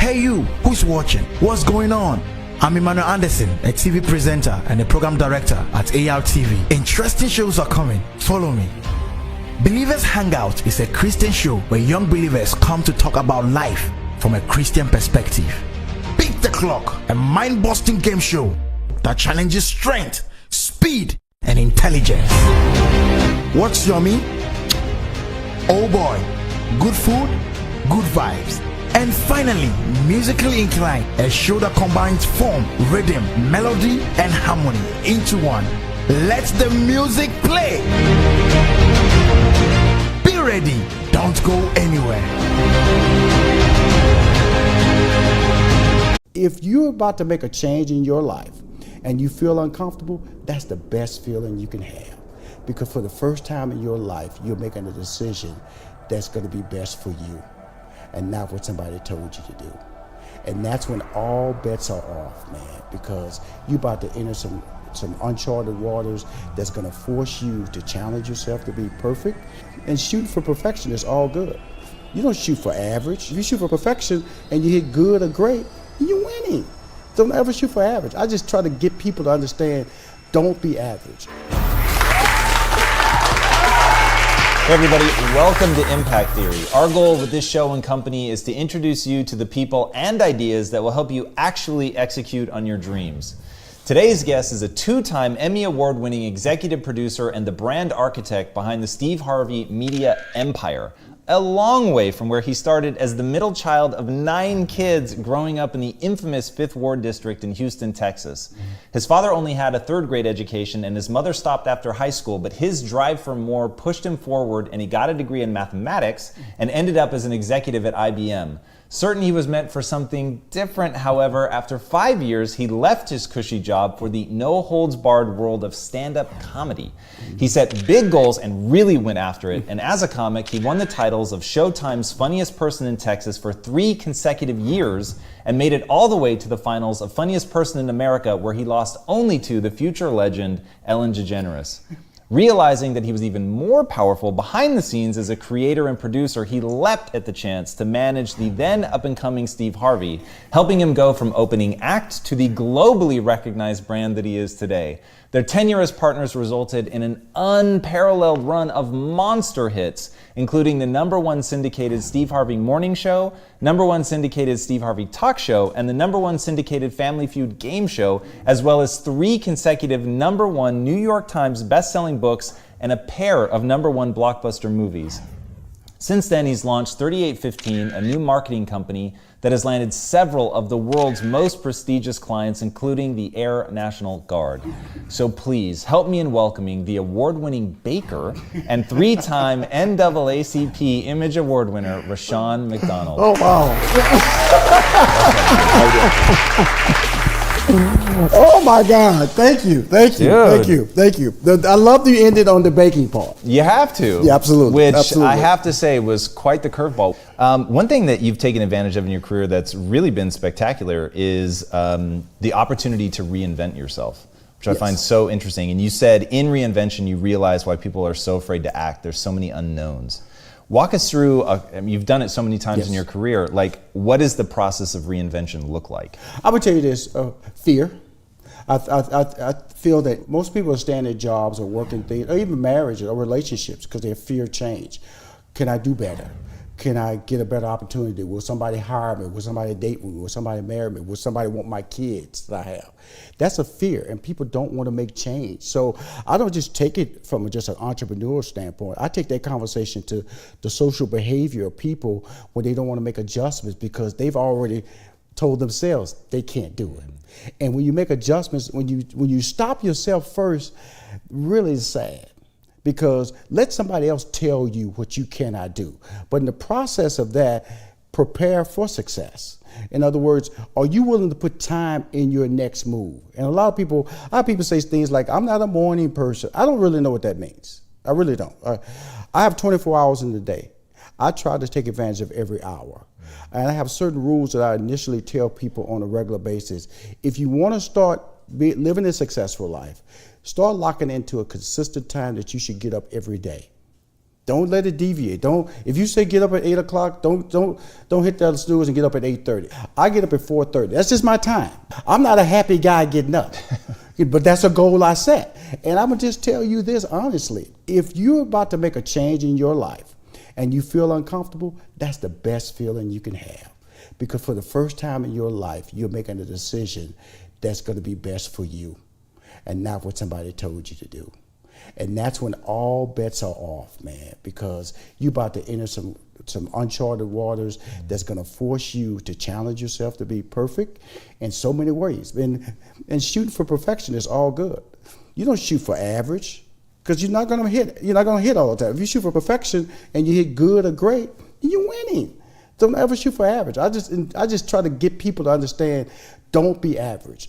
Hey you, who's watching? What's going on? I'm Emmanuel Anderson, a TV presenter and a program director at AR TV. Interesting shows are coming. Follow me. Believers Hangout is a Christian show where young believers come to talk about life from a Christian perspective. Beat the Clock, a mind-busting game show that challenges strength, speed, and intelligence. What's yummy? Oh boy, good food, good vibes. And finally, Musically Inclined, a show that combines form, rhythm, melody, and harmony into one. Let the music play. Be ready, don't go anywhere. If you're about to make a change in your life and you feel uncomfortable, that's the best feeling you can have. Because for the first time in your life, you're making a decision that's going to be best for you and not what somebody told you to do. And that's when all bets are off, man, because you're about to enter some uncharted waters that's going to force you to challenge yourself to be perfect. And shooting for perfection is all good. You don't shoot for average. If you shoot for perfection and you hit good or great, you're winning. Don't ever shoot for average. I just try to get people to understand, don't be average. Hey everybody, welcome to Impact Theory. Our goal with this show and company is to introduce you to the people and ideas that will help you actually execute on your dreams. Today's guest is a two-time Emmy Award-winning executive producer and the brand architect behind the Steve Harvey media empire. A long way from where he started as the middle child of 9 kids growing up in the infamous 5th Ward District in Houston, Texas. His father only had a 3rd grade education and his mother stopped after high school, but his drive for more pushed him forward and he got a degree in mathematics and ended up as an executive at IBM. Certain he was meant for something different, however, after 5 years, he left his cushy job for the no-holds-barred world of stand-up comedy. He set big goals and really went after it, and as a comic, he won the titles of Showtime's Funniest Person in Texas for 3 consecutive years and made it all the way to the finals of Funniest Person in America, where he lost only to the future legend, Ellen DeGeneres. Realizing that he was even more powerful behind the scenes as a creator and producer, he leapt at the chance to manage the then up-and-coming Steve Harvey, helping him go from opening act to the globally recognized brand that he is today. Their tenure as partners resulted in an unparalleled run of monster hits, including the #1 syndicated Steve Harvey Morning Show, #1 syndicated Steve Harvey Talk Show, and the #1 syndicated Family Feud game show, as well as 3 consecutive #1 New York Times best-selling books and a pair of #1 blockbuster movies. Since then, he's launched 3815, a new marketing company that has landed several of the world's most prestigious clients, including the Air National Guard. So please help me in welcoming the award-winning baker and 3-time NAACP Image Award winner, Rushion McDonald. Oh, wow. Oh my God! Thank you. I love that you ended on the baking part. You have to. Yeah, absolutely. Which absolutely. I have to say was quite the curveball. One thing that you've taken advantage of in your career that's really been spectacular is the opportunity to reinvent yourself, which I find so interesting. And you said in reinvention, you realize why people are so afraid to act. There's so many unknowns. Walk us through, you've done it so many times in your career, like what does the process of reinvention look like? I would tell you this, fear. I feel that most people stay in their jobs or working things, or even marriage or relationships, because they fear change. Can I do better? Can I get a better opportunity? Will somebody hire me? Will somebody date me? Will somebody marry me? Will somebody want my kids that I have? That's a fear, and people don't want to make change. So I don't just take it from just an entrepreneurial standpoint. I take that conversation to the social behavior of people when they don't want to make adjustments because they've already told themselves they can't do it. And when you make adjustments, when you stop yourself first, really is sad. Because let somebody else tell you what you cannot do. But in the process of that, prepare for success. In other words, are you willing to put time in your next move? And a lot of people say things like, I'm not a morning person. I don't really know what that means. I really don't. I have 24 hours in the day. I try to take advantage of every hour. And I have certain rules that I initially tell people on a regular basis. If you want to start living a successful life, start locking into a consistent time that you should get up every day. Don't let it deviate. Don't, if you say get up at 8 o'clock, don't hit the snooze and get up at 8:30. I get up at 4:30. That's just my time. I'm not a happy guy getting up, but that's a goal I set. And I'm gonna just tell you this honestly: if you're about to make a change in your life and you feel uncomfortable, that's the best feeling you can have, because for the first time in your life, you're making a decision that's gonna be best for you, and not what somebody told you to do. And that's when all bets are off, man, because you're about to enter some uncharted waters that's going to force you to challenge yourself to be perfect in so many ways. And shooting for perfection is all good. You don't shoot for average, because you're not going to hit all the time. If you shoot for perfection and you hit good or great, you're winning. Don't ever shoot for average. I just try to get people to understand, don't be average.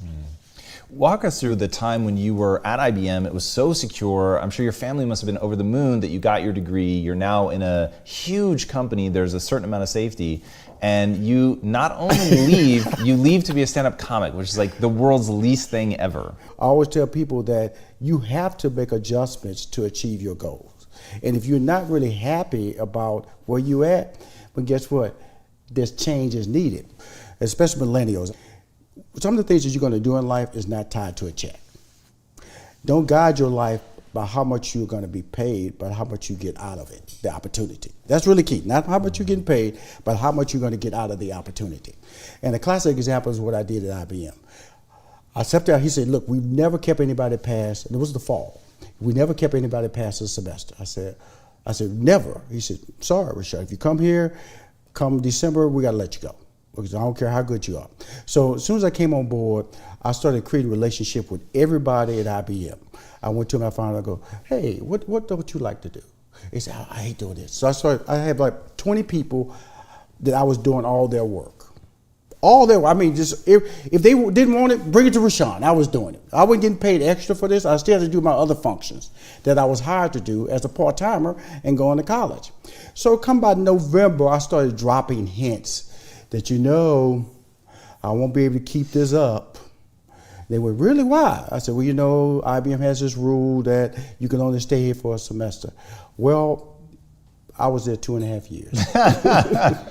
Walk us through the time when you were at IBM. It was so secure. I'm sure your family must have been over the moon that you got your degree. You're now in a huge company. There's a certain amount of safety. And you not only leave, you leave to be a stand-up comic, which is like the world's least thing ever. I always tell people that you have to make adjustments to achieve your goals. And if you're not really happy about where you're at, well, guess what? This change is needed, especially millennials. Some of the things that you're going to do in life is not tied to a check. Don't guide your life by how much you're going to be paid, but how much you get out of it, the opportunity. That's really key. Not how much you're getting paid, but how much you're going to get out of the opportunity. And a classic example is what I did at IBM. I stepped out, he said, look, we've never kept anybody past, and it was the fall. We never kept anybody past the semester. I said, never. He said, sorry, Rashad, if you come here, come December, we got to let you go, because I don't care how good you are. So as soon as I came on board, I started creating a relationship with everybody at IBM. I went to him, I found out, I go, hey, what don't you like to do? He said, I hate doing this. So I had like 20 people that I was doing all their work. All their work. I mean, just if they didn't want it, bring it to Rashawn. I was doing it. I wasn't getting paid extra for this. I still had to do my other functions that I was hired to do as a part-timer and going to college. So come by November, I started dropping hints that, I won't be able to keep this up. They went, really, why? I said, well, IBM has this rule that you can only stay here for a semester. Well, I was there 2.5 years.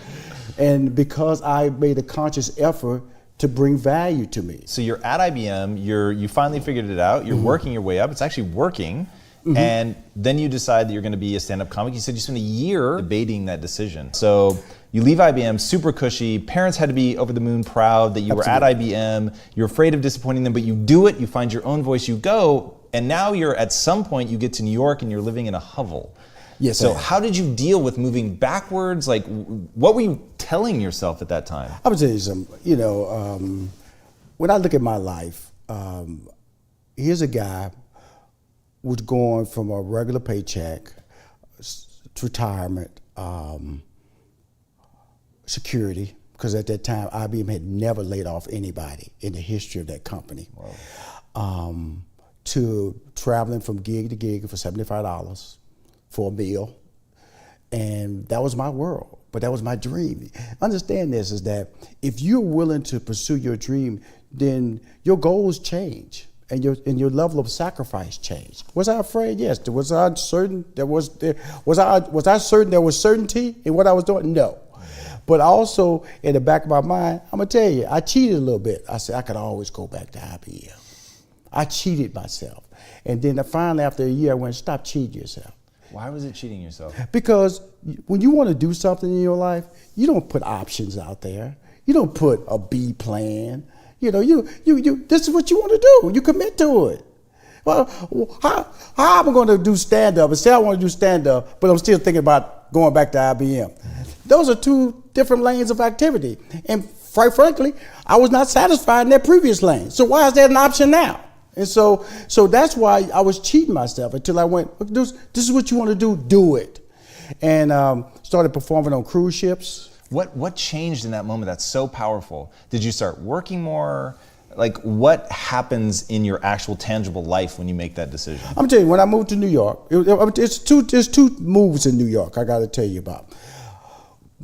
And because I made a conscious effort to bring value to me. So you're at IBM, you finally figured it out, you're working your way up, it's actually working, and then you decide that you're gonna be a stand-up comic. You said you spent a year debating that decision. So you leave IBM, super cushy, parents had to be over the moon proud that you were at IBM, you're afraid of disappointing them, but you do it, you find your own voice, you go, and now you're at some point, you get to New York and you're living in a hovel. Yes. So how did you deal with moving backwards? Like, what were you telling yourself at that time? I would tell you something, when I look at my life, here's a guy who's going from a regular paycheck to retirement, security, because at that time, IBM had never laid off anybody in the history of that company, to traveling from gig to gig for $75 for a meal. And that was my world, but that was my dream. Understand this, is that if you're willing to pursue your dream, then your goals change and your level of sacrifice change. Was I afraid? Yes. Was I certain was I certain there was certainty in what I was doing? No. But also in the back of my mind, I'm gonna tell you, I cheated a little bit. I said I could always go back to IBM. I cheated myself. And then finally after a year I went, stop cheating yourself. Why was it cheating yourself? Because when you want to do something in your life, you don't put options out there. You don't put a B plan. You this is what you want to do. You commit to it. Well, how am I going to do stand-up and say I want to do stand-up, but I'm still thinking about going back to IBM? Those are two different lanes of activity. And quite frankly, I was not satisfied in that previous lane. So why is that an option now? And so that's why I was cheating myself until I went, this is what you want to do it. And started performing on cruise ships. What changed in that moment that's so powerful? Did you start working more? Like, what happens in your actual tangible life when you make that decision? I'm gonna tell you, when I moved to New York, there's two moves in New York I got to tell you about.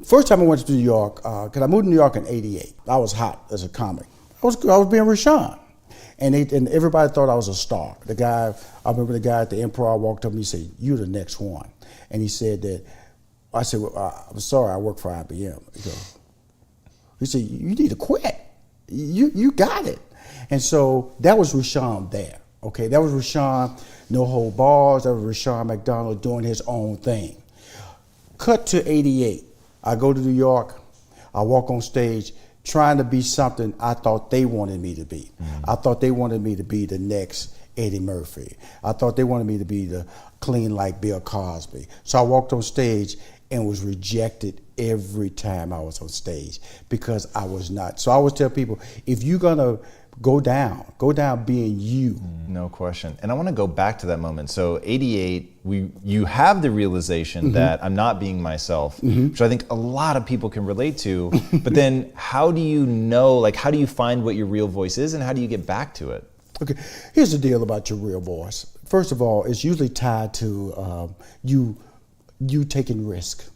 First time I went to New York, because I moved to New York in '88. I was hot as a comic. I was being Rashawn. And everybody thought I was a star. I remember the guy at the Improv walked up and he said, "You're the next one." And he said that, I said, well, "I'm sorry, I work for IBM." He said, "You need to quit. You got it." And so that was Rushion there. Okay, that was Rushion, no hold bars. That was Rushion McDonald doing his own thing. Cut to '88. I go to New York. I walk on stage trying to be something I thought they wanted me to be. I thought they wanted me to be the next Eddie Murphy. I thought they wanted me to be the clean like Bill Cosby. So I walked on stage and was rejected every time I was on stage because I was not. So I always tell people, if you're gonna go down being you. No question. And I want to go back to that moment. So '88, you have the realization that I'm not being myself, which I think a lot of people can relate to. But then how do you know, like, how do you find what your real voice is and how do you get back to it? Okay, here's the deal about your real voice. First of all, it's usually tied to you taking risk.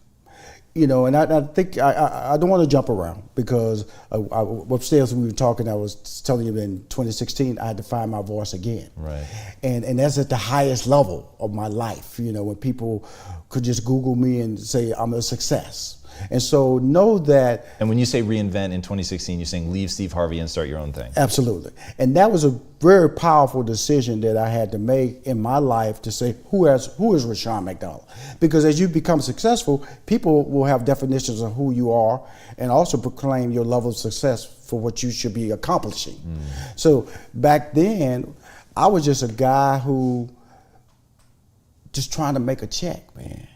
You know, and I think I don't want to jump around because upstairs when we were talking, I was telling you in 2016 I had to find my voice again. Right. And that's at the highest level of my life. You know, when people could just Google me and say I'm a success. And so know that. And when you say reinvent in 2016, you're saying leave Steve Harvey and start your own thing. Absolutely. And that was a very powerful decision that I had to make in my life to say, who is Rushion McDonald? Because as you become successful, people will have definitions of who you are and also proclaim your level of success for what you should be accomplishing. So back then, I was just a guy who just trying to make a check, man.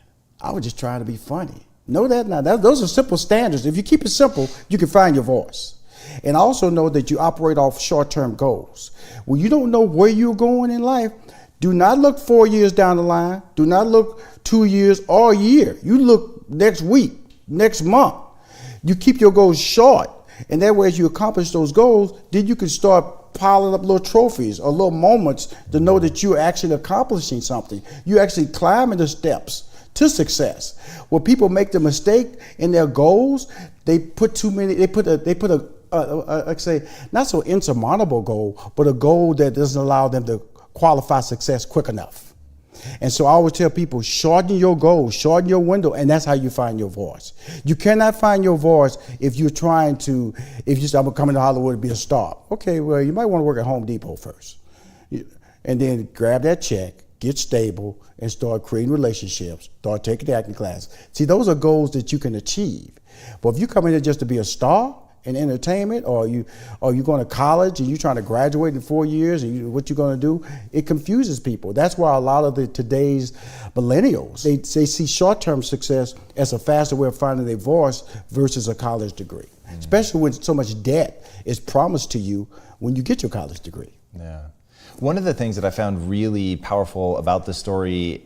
I was just trying to be funny. Know that now. Those are simple standards. If you keep it simple, you can find your voice. And also know that you operate off short-term goals. When you don't know where you're going in life, do not look 4 years down the line. Do not look 2 years or a year. You look next week, next month. You keep your goals short. And that way, as you accomplish those goals, then you can start piling up little trophies or little moments to know that you're actually accomplishing something. You're actually climbing the steps to success. Where people make the mistake in their goals, they put too many. They put a like say, not so insurmountable goal, but a goal that doesn't allow them to qualify success quick enough. And so I always tell people, shorten your goals, shorten your window, and that's how you find your voice. You cannot find your voice if you're trying to, if you say, I'm coming to Hollywood to be a star. Okay, well, you might want to work at Home Depot first. And then grab that check, get stable, and start creating relationships, start taking the acting class. See, those are goals that you can achieve. But if you come in here just to be a star in entertainment, or you going to college and you're trying to graduate in 4 years, and what you're going to do, it confuses people. That's why a lot of today's millennials, they see short-term success as a faster way of finding their voice versus a college degree, especially when so much debt is promised to you when you get your college degree. Yeah. One of the things that I found really powerful about the story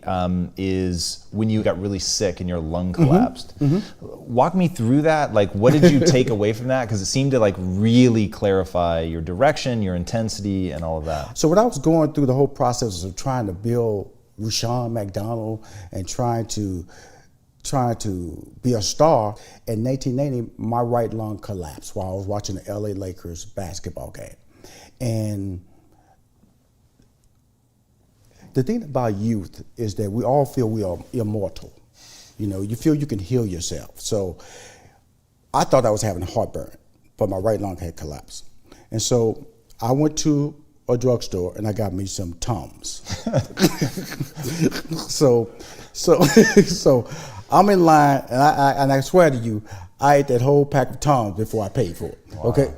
is when you got really sick and your lung collapsed. Walk me through that. Like, what did you take away from that? Because it seemed to like really clarify your direction, your intensity, and all of that. So when I was going through the whole process of trying to build Rushion McDonald and trying to be a star, in 1980, my right lung collapsed while I was watching the LA Lakers basketball game. And the thing about youth is that we all feel we are immortal. You know, you feel you can heal yourself. So I thought I was having heartburn, but my right lung had collapsed. And so I went to a drugstore and I got me some Tums. So I'm in line and I swear to you, I ate that whole pack of Tums before I paid for it. Wow. Okay.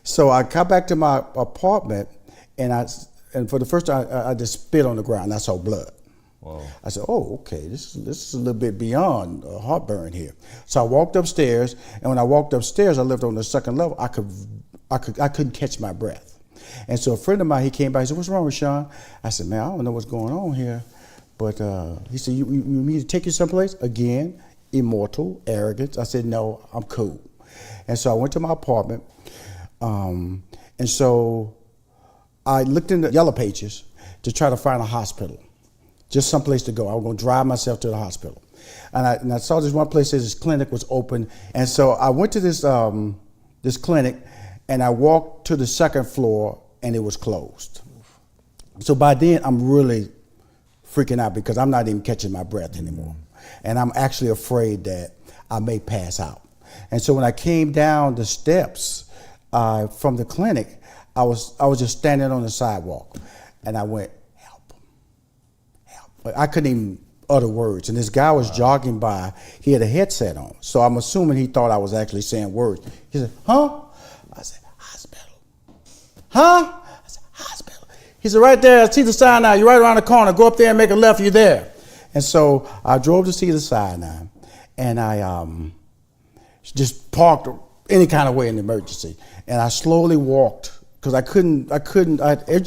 So I got back to my apartment and for the first time, I just spit on the ground and I saw blood. Whoa. I said, oh, okay, this is a little bit beyond heartburn here. So I walked upstairs, and when I walked upstairs, I lived on the second level. I couldn't catch my breath. And so a friend of mine, he came by, he said, what's wrong with Sean? I said, man, I don't know what's going on here. But he said, you need me to take you someplace? Again, immortal, arrogance. I said, no, I'm cool. And so I went to my apartment, and so I looked in the Yellow Pages to try to find a hospital, just someplace to go. I was going to drive myself to the hospital. And I saw this one place that this clinic was open. And so I went to this clinic, and I walked to the second floor, and it was closed. So by then, I'm really freaking out because I'm not even catching my breath anymore. And I'm actually afraid that I may pass out. And so when I came down the steps from the clinic, I was just standing on the sidewalk, and I went, help, help. I couldn't even utter words. And this guy was jogging by. He had a headset on. So I'm assuming he thought I was actually saying words. He said, huh? I said, hospital. Huh? I said, hospital. He said, right there, I see the sign now. You're right around the corner. Go up there and make a left. You're there. And so I drove to see the sign now, and I just parked any kind of way in the emergency. And I slowly walked because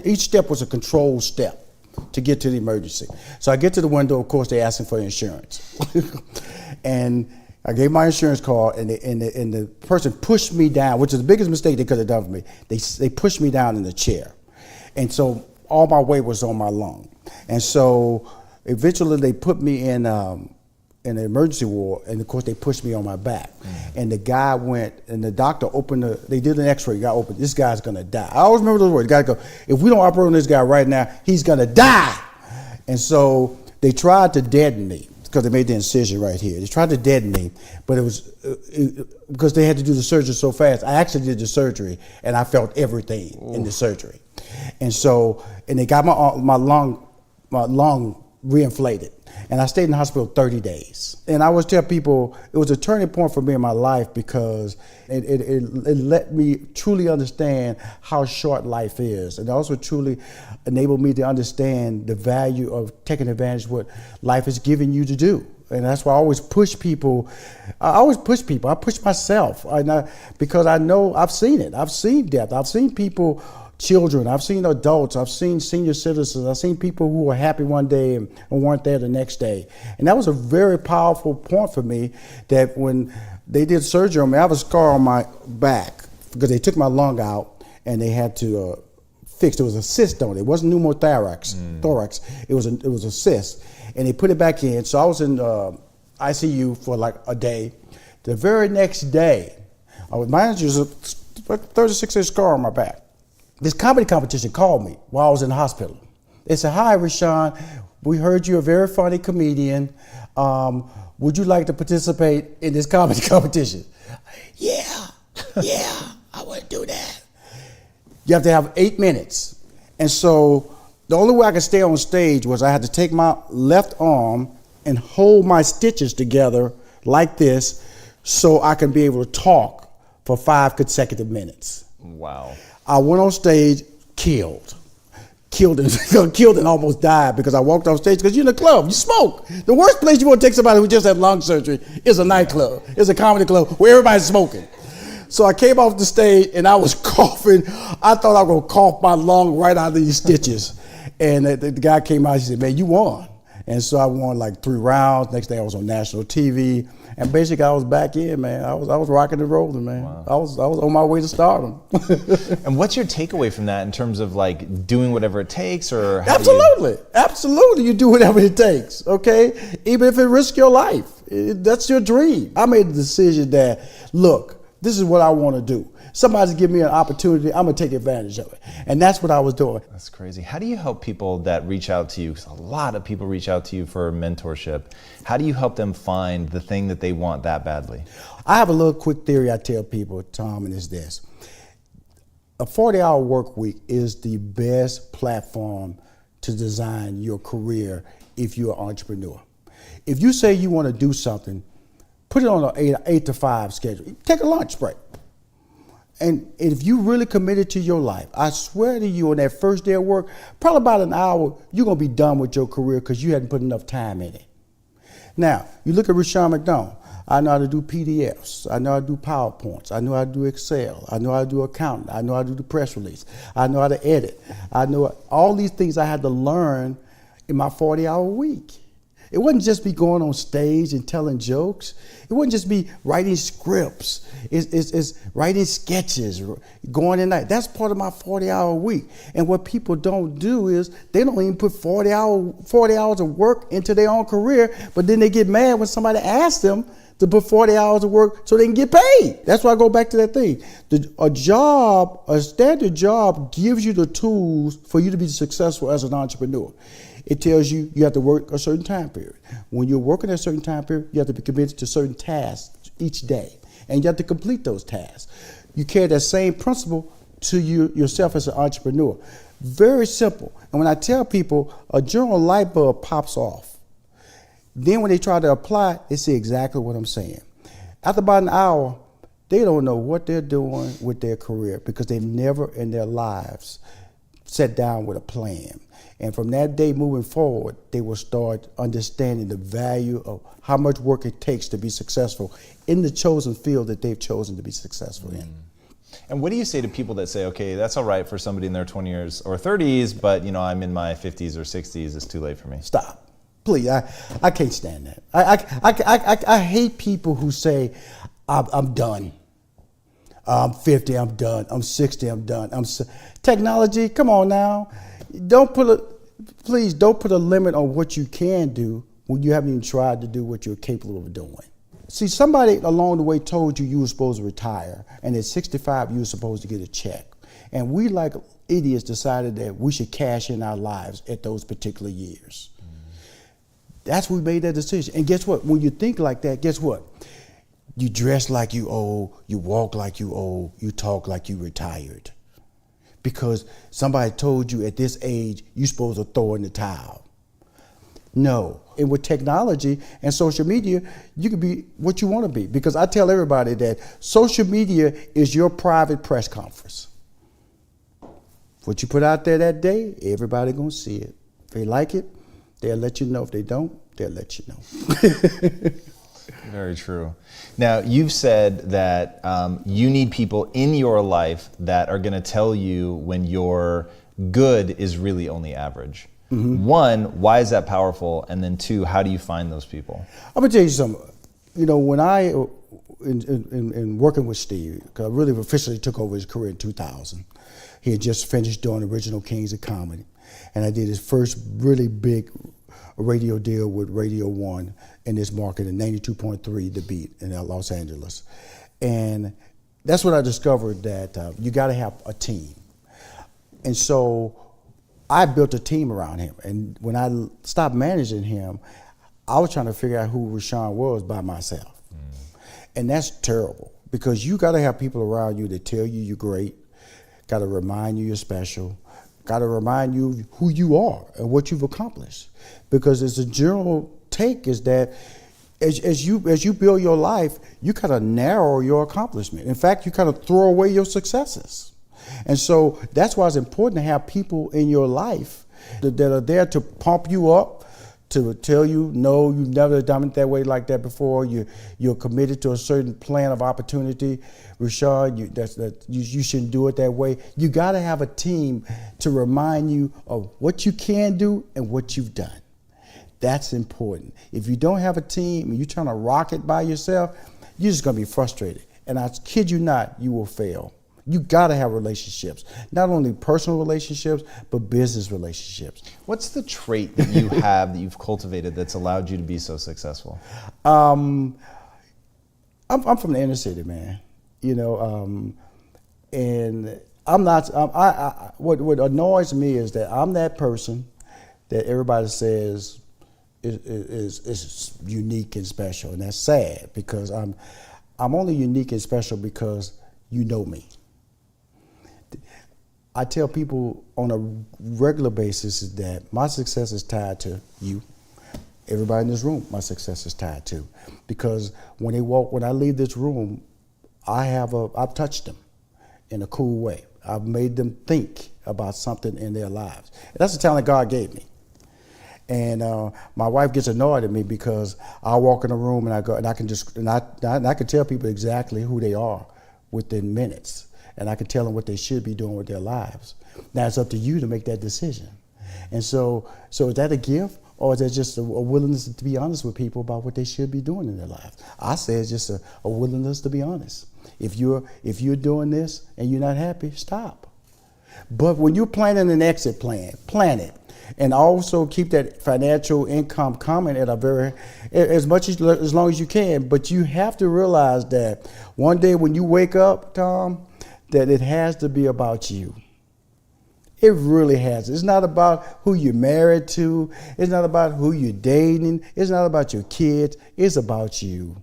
each step was a controlled step to get to the emergency. So I get to the window, of course, they're asking for insurance. And I gave my insurance card, and the person pushed me down, which is the biggest mistake they could have done for me. They pushed me down in the chair. And so all my weight was on my lung. And so eventually they put me in the emergency ward, and of course they pushed me on my back. And the guy went, and the doctor they did an x-ray, got open, this guy's gonna die. I always remember those words, gotta go, if we don't operate on this guy right now, he's gonna die. And so they tried to deaden me, because they made the incision right here. They tried to deaden me, but it was, because they had to do the surgery so fast, I actually did the surgery, and I felt everything in the surgery. And so, and they got my lung reinflated. And I stayed in the hospital 30 days. And I always tell people it was a turning point for me in my life because it let me truly understand how short life is. And also truly enabled me to understand the value of taking advantage of what life is giving you to do. And that's why I always push people. I push myself. Because I know I've seen it. I've seen death. I've seen people, children, I've seen adults, I've seen senior citizens, I've seen people who were happy one day and weren't there the next day. And that was a very powerful point for me, that when they did surgery on me, I have a scar on my back because they took my lung out and they had to fix, there was a cyst on it. It wasn't pneumothorax, thorax, it was a cyst. And they put it back in. So I was in ICU for like a day. The very next day, mine was a 36-inch scar on my back. This comedy competition called me while I was in the hospital. They said, hi, Rushion, we heard you're a very funny comedian. Would you like to participate in this comedy competition? Yeah, I want to do that. You have to have 8 minutes. And so the only way I could stay on stage was I had to take my left arm and hold my stitches together like this so I can be able to talk for 5 consecutive minutes. Wow. I went on stage, killed and almost died because I walked off stage, because you're in a club, you smoke. The worst place you want to take somebody who just had lung surgery is a nightclub. It's a comedy club where everybody's smoking. So I came off the stage and I was coughing. I thought I was gonna cough my lung right out of these stitches. And the guy came out, he said, man, you won. And so I won like 3 rounds. Next day I was on national TV. And basically I was back in, man. I was rocking and rolling, man. Wow. I was on my way to stardom. And what's your takeaway from that in terms of like doing whatever it takes, or Absolutely, you do whatever it takes, okay? Even if it risks your life, that's your dream. I made the decision that, look, this is what I want to do. Somebody's giving me an opportunity, I'm gonna take advantage of it. And that's what I was doing. That's crazy. How do you help people that reach out to you? 'Cause a lot of people reach out to you for mentorship. How do you help them find the thing that they want that badly? I have a little quick theory I tell people, Tom, and it's this. A 40-hour work week is the best platform to design your career if you're an entrepreneur. If you say you want to do something, put it on an 8 to 5 schedule. Take a lunch break. And if you really committed to your life, I swear to you, on that first day of work, probably about an hour, you're going to be done with your career because you hadn't put enough time in it. Now, you look at Rushion McDonald. I know how to do PDFs. I know how to do PowerPoints. I know how to do Excel. I know how to do accounting. I know how to do the press release. I know how to edit. I know all these things I had to learn in my 40-hour week. It wasn't just be going on stage and telling jokes. It wasn't just be writing scripts. It's writing sketches, going in night. That's part of my 40-hour week. And what people don't do is they don't even put 40 hours of work into their own career, but then they get mad when somebody asks them to put 40 hours of work so they can get paid. That's why I go back to that thing. A standard job gives you the tools for you to be successful as an entrepreneur. It tells you you have to work a certain time period. When you're working a certain time period, you have to be committed to certain tasks each day, and you have to complete those tasks. You carry that same principle to yourself as an entrepreneur. Very simple. And when I tell people a general light bulb pops off, then when they try to apply, they see exactly what I'm saying. After about an hour, they don't know what they're doing with their career because they've never in their lives sat down with a plan. And from that day moving forward, they will start understanding the value of how much work it takes to be successful in the chosen field that they've chosen to be successful in. And what do you say to people that say, okay, that's all right for somebody in their 20s or 30s, but I'm in my 50s or 60s, it's too late for me? Stop. Please, I can't stand that. I hate people who say, I'm done. I'm 50, I'm done. I'm 60, I'm done. Technology, come on now. Please don't put a limit on what you can do when you haven't even tried to do what you're capable of doing. See, somebody along the way told you were supposed to retire, and at 65 you were supposed to get a check. And we, like idiots, decided that we should cash in our lives at those particular years. That's when we made that decision. And guess what? When you think like that, guess what? You dress like you old, you walk like you old, you talk like you retired. Because somebody told you at this age, you're supposed to throw in the towel. No. And with technology and social media, you can be what you want to be. Because I tell everybody that social media is your private press conference. What you put out there that day, everybody gonna see it. If they like it, they'll let you know. If they don't, they'll let you know. Very true. Now, you've said that you need people in your life that are going to tell you when your good is really only average. Mm-hmm. One, why is that powerful? And then two, how do you find those people? I'm going to tell you something. When I, in working with Steve, because I really officially took over his career in 2000, he had just finished doing Original Kings of Comedy. And I did his first really big radio deal with Radio 1 in this market in 92.3 The Beat in Los Angeles. And that's when I discovered that you got to have a team. And so I built a team around him. And when I stopped managing him, I was trying to figure out who Rushion was by myself. And that's terrible because you got to have people around you that tell you you're great, got to remind you you're special, got to remind you who you are and what you've accomplished. Because it's a general take is that as you build your life, you kind of narrow your accomplishment. In fact, you kind of throw away your successes. And so that's why it's important to have people in your life that are there to pump you up, to tell you, no, you've never done it that way like that before. You're committed to a certain plan of opportunity. Rushion, you shouldn't do it that way. You got to have a team to remind you of what you can do and what you've done. That's important. If you don't have a team and you're trying to rock it by yourself, you're just going to be frustrated. And I kid you not, you will fail. You got to have relationships, not only personal relationships, but business relationships. What's the trait that you have that you've cultivated that's allowed you to be so successful? I'm from the inner city, man. And I'm not. What annoys me is that I'm that person that everybody says is unique and special, and that's sad because I'm only unique and special because you know me. I tell people on a regular basis that my success is tied to you. Everybody in this room, my success is tied to. Because when I leave this room, I've touched them in a cool way. I've made them think about something in their lives. And that's the talent God gave me. And my wife gets annoyed at me because I walk in a room and I go and I can tell people exactly who they are within minutes. And I can tell them what they should be doing with their lives. Now it's up to you to make that decision. And so is that a gift, or is that just a willingness to be honest with people about what they should be doing in their lives? I say it's just a willingness to be honest. If you're doing this and you're not happy, stop. But when you're planning an exit plan, plan it. and also keep that financial income coming at a very, as long as you can. But you have to realize that one day when you wake up, Tom, that it has to be about you. It really has. It's not about who you're married to. It's not about who you're dating. It's not about your kids. It's about you.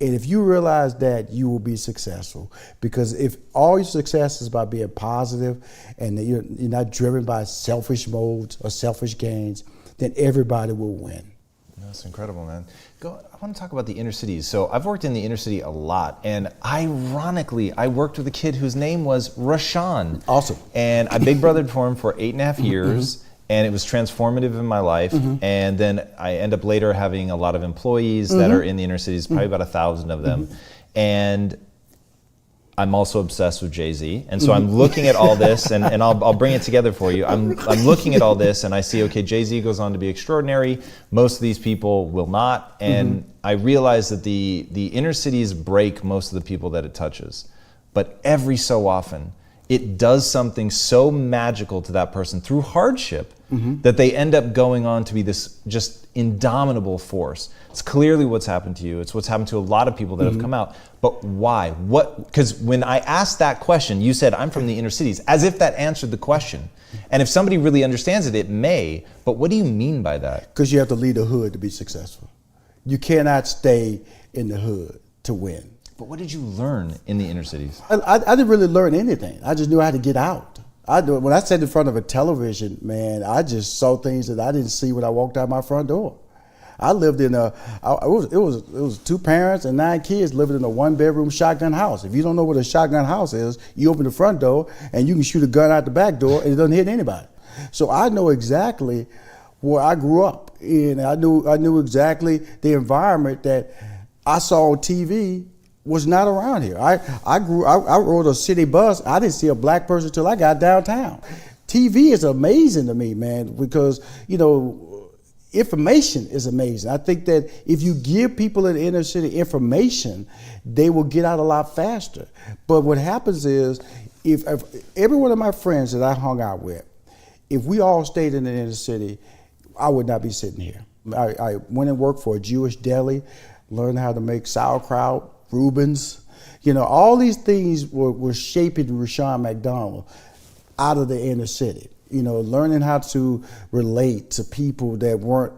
And if you realize that, you will be successful. Because if all your success is about being positive and that you're not driven by selfish modes or selfish gains, then everybody will win. That's incredible, man. I want to talk about the inner cities. So I've worked in the inner city a lot, and ironically, I worked with a kid whose name was Rashawn. Awesome. And I big brothered for him for 8.5 years, and it was transformative in my life. And then I end up later having a lot of employees that are in the inner cities, probably about 1,000 of them. And I'm also obsessed with Jay-Z, and so I'm looking at all this, and I'll bring it together for you. I'm looking at all this, and I see, okay, Jay-Z goes on to be extraordinary. Most of these people will not, and I realize that the inner cities break most of the people that it touches. But every so often, it does something so magical to that person through hardship that they end up going on to be this just indomitable force. It's clearly what's happened to you. It's what's happened to a lot of people that have come out. But why? Because when I asked that question, you said, I'm from the inner cities, as if that answered the question. And if somebody really understands it, it may. But what do you mean by that? Because you have to leave the hood to be successful. You cannot stay in the hood to win. But what did you learn in the inner cities? I didn't really learn anything. I just knew how to get out. When I sat in front of a television, man, I just saw things that I didn't see when I walked out my front door. I lived in it was 2 parents and 9 kids living in a 1-bedroom shotgun house. If you don't know what a shotgun house is, you open the front door and you can shoot a gun out the back door and it doesn't hit anybody. So I know exactly where I grew up, and I knew exactly the environment that I saw on TV was not around here. I rode a city bus. I didn't see a black person till I got downtown. TV is amazing to me, man, because, information is amazing. I think that if you give people in the inner city information, they will get out a lot faster. But what happens is, if every one of my friends that I hung out with, if we all stayed in the inner city, I would not be sitting here. I went and worked for a Jewish deli, learned how to make sauerkraut, Rubens, all these things were shaping Rushion McDonald out of the inner city. Learning how to relate to people that weren't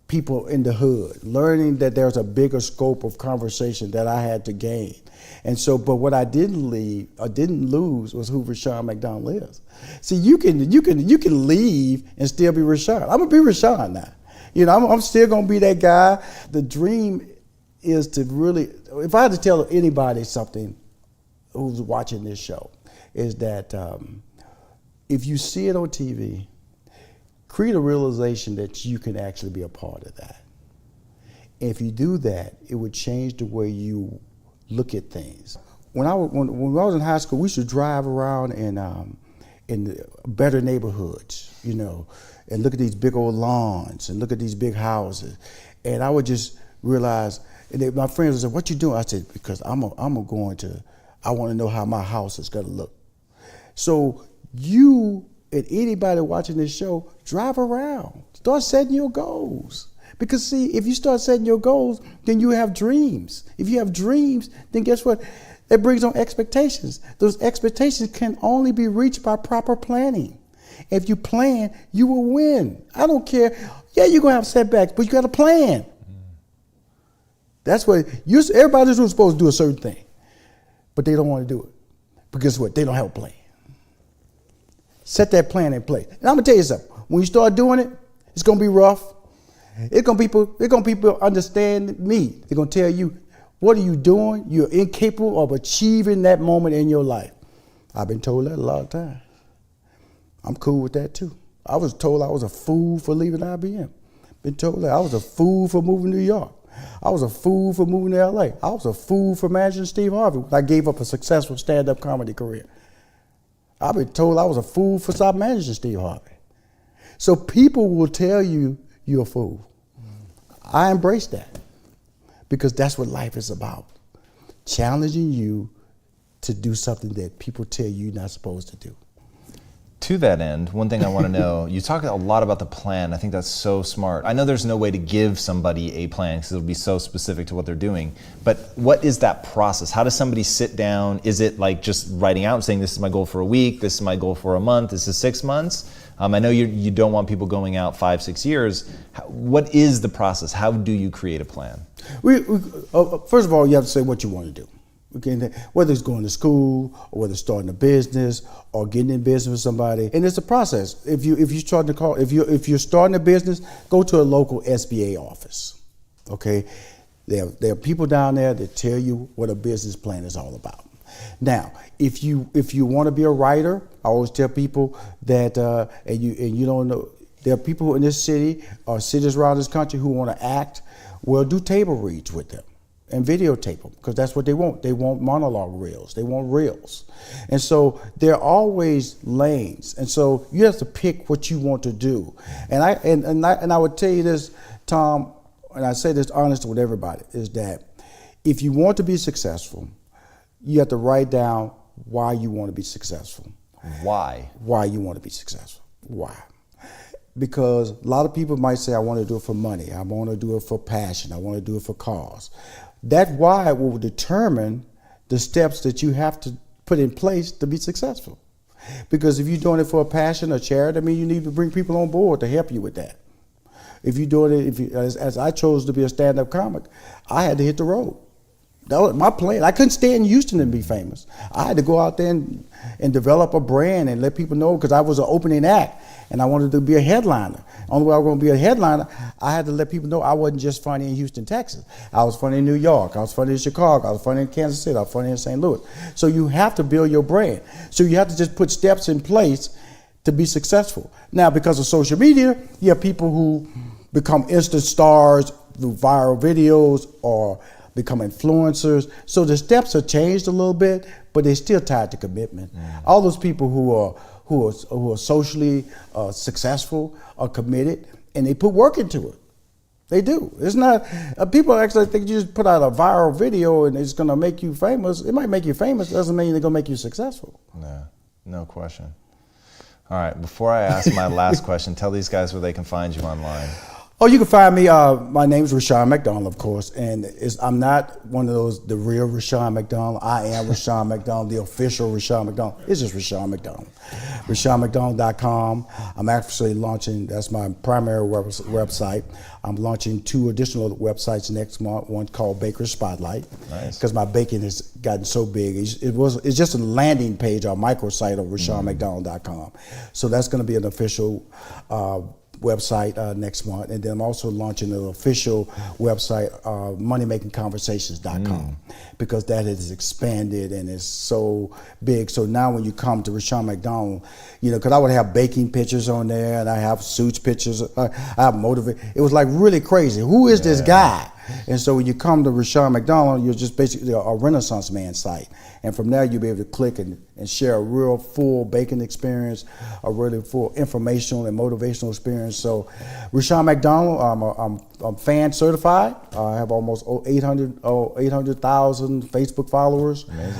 people in the hood, learning that there's a bigger scope of conversation that I had to gain. And so, but what I didn't lose was who Rushion McDonald is. See, you can leave and still be Rushion. I'm gonna be Rushion now. I'm still gonna be that guy. The dream is to really, if I had to tell anybody something who's watching this show, is that if you see it on TV, create a realization that you can actually be a part of that. And if you do that, it would change the way you look at things. When I was in high school, we used to drive around in better neighborhoods, and look at these big old lawns and look at these big houses. And I would just realize, and my friends would say, "What you doing?" I said, "Because I want to know how my house is going to look." So you and anybody watching this show, drive around. Start setting your goals. Because see, if you start setting your goals, then you have dreams. If you have dreams, then guess what? That brings on expectations. Those expectations can only be reached by proper planning. If you plan, you will win. I don't care. Yeah, you're going to have setbacks, but you got to plan. That's what everybody's supposed to do a certain thing, but they don't want to do it because what? They don't have a plan. Set that plan in place. And I'm gonna tell you something. When you start doing it, it's gonna be rough. It's gonna people understand me. They're gonna tell you, what are you doing? You're incapable of achieving that moment in your life. I've been told that a lot of times. I'm cool with that too. I was told I was a fool for leaving IBM. Been told that I was a fool for moving to New York. I was a fool for moving to LA. I was a fool for managing Steve Harvey when I gave up a successful stand-up comedy career. I've been told I was a fool for stop managing Steve Harvey. So people will tell you you're a fool. I embrace that because that's what life is about. Challenging you to do something that people tell you you're not supposed to do. To that end, one thing I want to know, you talk a lot about the plan. I think that's so smart. I know there's no way to give somebody a plan because it'll be so specific to what they're doing, but what is that process? How does somebody sit down? Is it like just writing out and saying, this is my goal for a week, this is my goal for a month, this is 6 months? I know you don't want people going out 5-6 years. What is the process? How do you create a plan? First of all, you have to say what you want to do. Okay, whether it's going to school or whether it's starting a business or getting in business with somebody, and it's a process. If you're starting a business, go to a local SBA office. Okay, there are people down there that tell you what a business plan is all about. Now, if you want to be a writer, I always tell people that, and you don't know, there are people in this city or cities around this country who want to act. Well, do table reads with them and videotape them, because that's what they want. They want monologue reels. They want reels. And so there are always lanes. And so you have to pick what you want to do. And I would tell you this, Tom, and I say this honestly with everybody, is that if you want to be successful, you have to write down why you want to be successful. Why? Why you want to be successful. Why? Because a lot of people might say, I want to do it for money. I want to do it for passion. I want to do it for cause. That why will determine the steps that you have to put in place to be successful. Because if you're doing it for a passion or charity, I mean, you need to bring people on board to help you with that. If you're doing it, as I chose to be a stand-up comic, I had to hit the road. That was my plan. I couldn't stay in Houston and be famous. I had to go out there and develop a brand and let people know, because I was an opening act and I wanted to be a headliner. Only way I was going to be a headliner, I had to let people know I wasn't just funny in Houston, Texas. I was funny in New York. I was funny in Chicago. I was funny in Kansas City. I was funny in St. Louis. So you have to build your brand. So you have to just put steps in place to be successful. Now, because of social media, you have people who become instant stars through viral videos or become influencers. So the steps have changed a little bit, but they're still tied to commitment. All those people who are socially successful are committed, and they put work into it. They do. It's not, people actually think you just put out a viral video and it's gonna make you famous. It might make you famous, doesn't mean they're gonna make you successful. No question. All right, before I ask my last question, tell these guys where they can find you online. Oh, you can find me. My name is Rushion McDonald, of course, and I'm not one of those, the real Rushion McDonald. I am Rushion McDonald, the official Rushion McDonald. It's just Rushion McDonald. RushionMcDonald.com. I'm actually launching, that's my primary website. I'm launching 2 additional websites next month, one called Baker Spotlight. Nice. Because my baking has gotten so big. It's just a landing page or microsite of RushionMcDonald.com. So that's going to be an official website next month, and then I'm also launching an official website, moneymakingconversations.com, because that has expanded and is so big. So now when you come to Rushion McDonald, you know, because I would have baking pictures on there, and I have suits pictures, I have motivate. It was like really crazy. Who is this guy? And so when you come to Rushion McDonald, you're just basically a Renaissance man site. And from there, you'll be able to click and share a real full baking experience, a really full informational and motivational experience. So Rushion McDonald, I'm fan certified. I have almost 800,000 Facebook followers. Amazing.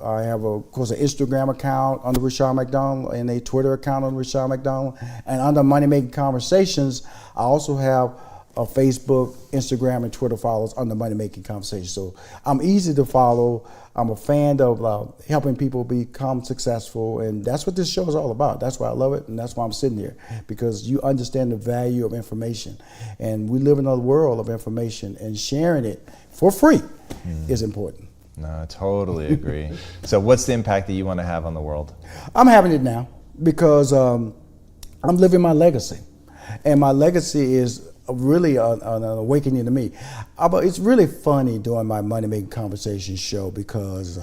I have, of course, an Instagram account under Rushion McDonald and a Twitter account under Rushion McDonald. And under Money Making Conversations, I also have a Facebook, Instagram, and Twitter followers under Money Making Conversations. So I'm easy to follow. I'm a fan of helping people become successful, and that's what this show is all about. That's why I love it, and that's why I'm sitting here, because you understand the value of information. And we live in a world of information, and sharing it for free is important. No, I totally agree. So what's the impact that you want to have on the world? I'm having it now because I'm living my legacy, and my legacy is really an awakening to me. But it's really funny doing my Money Making Conversations show, because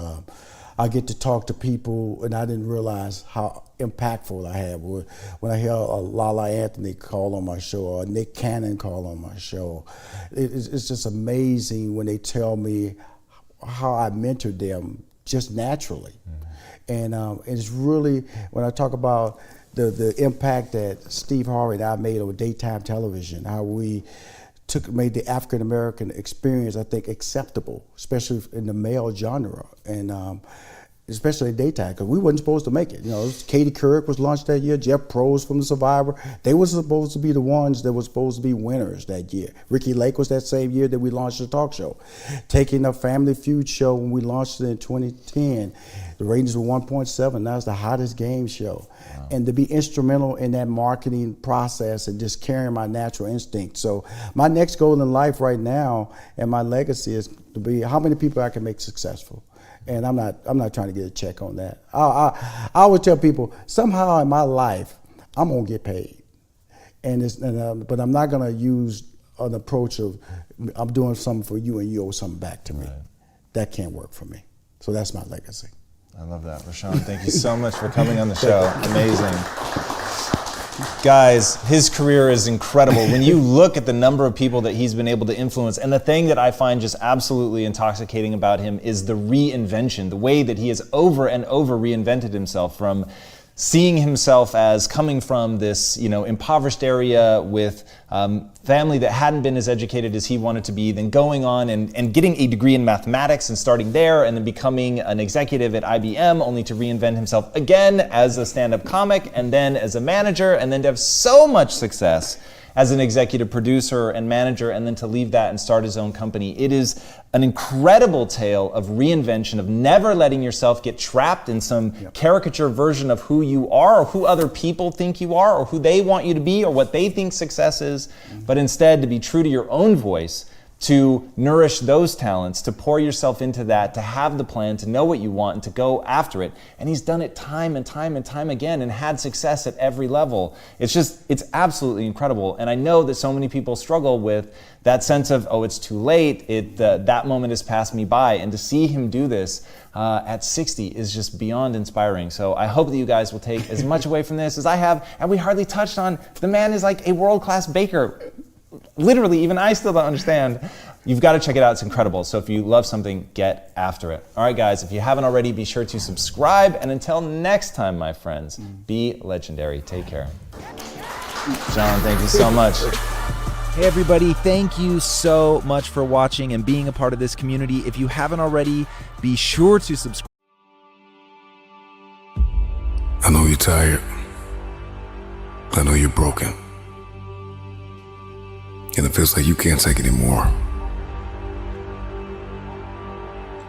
I get to talk to people, and I didn't realize how impactful I had. When I hear Lala Anthony call on my show, or Nick Cannon call on my show, it's just amazing when they tell me how I mentored them just naturally. And it's really, when I talk about the impact that Steve Harvey and I made on daytime television, how we made the African American experience, I think, acceptable, especially in the male genre. And especially daytime, because we wasn't supposed to make it. You know, Katie Couric was launched that year, Jeff Probst from The Survivor. They were supposed to be the ones that were supposed to be winners that year. Ricky Lake was that same year that we launched the talk show. Taking a Family Feud show when we launched it in 2010, the ratings were 1.7. Now it's the hottest game show. Wow. And to be instrumental in that marketing process and just carrying my natural instinct. So my next goal in life right now and my legacy is to be how many people I can make successful. And I'm not trying to get a check on that. I always tell people, somehow in my life, I'm gonna get paid. But I'm not gonna use an approach of, I'm doing something for you and you owe something back to me. Right. That can't work for me. So that's my legacy. I love that. Rashawn, thank you so much for coming on the show. Amazing. Guys, his career is incredible. When you look at the number of people that he's been able to influence, and the thing that I find just absolutely intoxicating about him is the reinvention, the way that he has over and over reinvented himself, from seeing himself as coming from this, impoverished area with family that hadn't been as educated as he wanted to be, then going on and getting a degree in mathematics and starting there, and then becoming an executive at IBM, only to reinvent himself again as a stand-up comic, and then as a manager, and then to have so much success as an executive producer and manager, and then to leave that and start his own company. It is an incredible tale of reinvention, of never letting yourself get trapped in some caricature version of who you are, or who other people think you are, or who they want you to be, or what they think success is, but instead to be true to your own voice, to nourish those talents, to pour yourself into that, to have the plan, to know what you want, and to go after it. And he's done it time and time and time again and had success at every level. It's absolutely incredible. And I know that so many people struggle with that sense of, oh, it's too late, that moment has passed me by. And to see him do this at 60 is just beyond inspiring. So I hope that you guys will take as much away from this as I have. And we hardly touched on, the man is like a world-class baker. Literally, even I still don't understand. You've got to check it out. It's incredible. So if you love something, get after it. All right, guys, if you haven't already, be sure to subscribe. And until next time, my friends, be legendary. Take care. John, thank you so much. Hey, everybody. Thank you so much for watching and being a part of this community. If you haven't already, be sure to subscribe. I know you're tired. I know you're broken. And it feels like you can't take it anymore.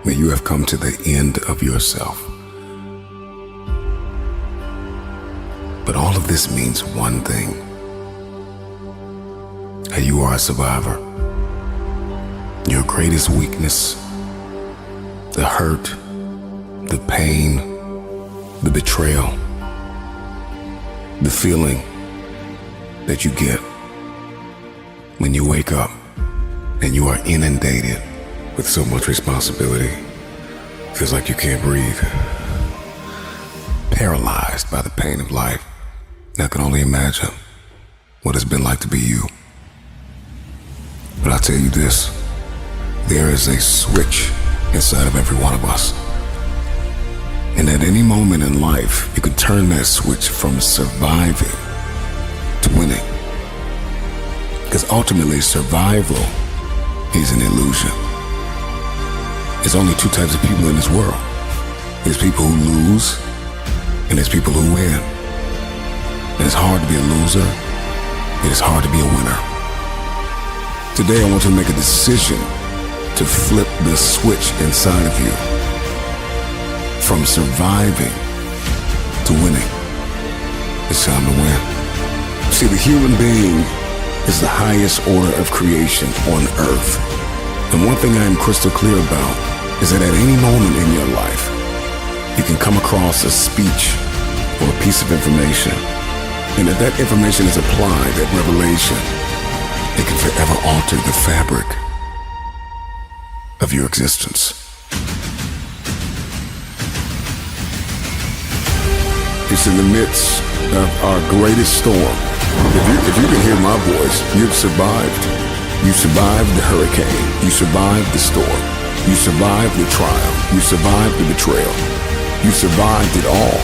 That you have come to the end of yourself. But all of this means one thing. That you are a survivor. Your greatest weakness, the hurt, the pain, the betrayal, the feeling that you get when you wake up and you are inundated with so much responsibility. Feels like you can't breathe. Paralyzed by the pain of life. I can only imagine what it's been like to be you. But I'll tell you this, there is a switch inside of every one of us. And at any moment in life, you can turn that switch from surviving to winning. Because ultimately, survival is an illusion. There's only two types of people in this world. There's people who lose, and there's people who win. And it's hard to be a loser. It is hard to be a winner. Today, I want you to make a decision to flip the switch inside of you from surviving to winning. It's time to win. See, the human being is the highest order of creation on earth. And one thing I am crystal clear about is that at any moment in your life, you can come across a speech or a piece of information, and if that information is applied, that revelation, it can forever alter the fabric of your existence. It's in the midst of our greatest storm. If you can hear my voice, you've survived. You survived the hurricane. You survived the storm. You survived the trial. You survived the betrayal. You survived it all.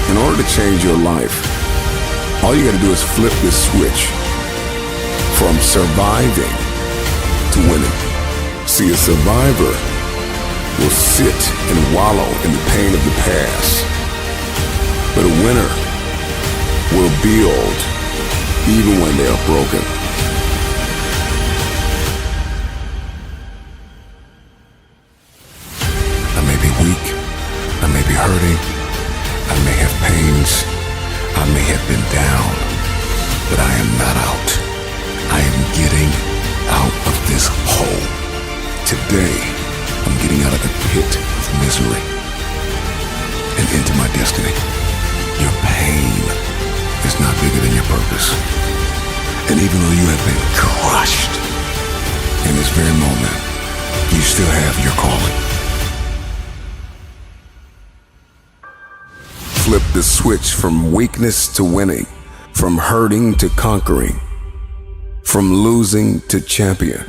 In order to change your life, all you gotta do is flip this switch from surviving to winning. See, a survivor will sit and wallow in the pain of the past. But a winner will build even when they are broken. I may be weak, I may be hurting, I may have pains, I may have been down, but I am not out. I am getting out of this hole. Today, I'm getting out of the pit of misery and into my destiny. Your pain is not bigger than your purpose. And even though you have been crushed in this very moment, you still have your calling. Flip the switch from weakness to winning, from hurting to conquering, from losing to champion.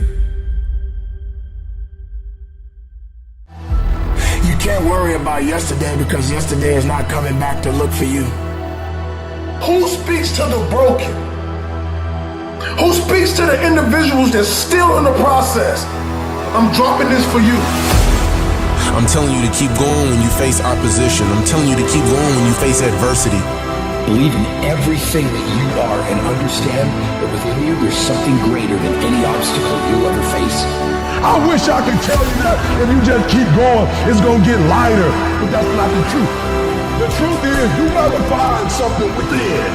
You can't worry about yesterday because yesterday is not coming back to look for you. Who speaks to the broken? Who speaks to the individuals that's still in the process? I'm dropping this for you. I'm telling you to keep going when you face opposition. I'm telling you to keep going when you face adversity. Believe in everything that you are and understand that within you there's something greater than any obstacle you'll ever face. I wish I could tell you that if you just keep going, it's gonna get lighter. But that's not the truth. The truth is, you gotta find something within.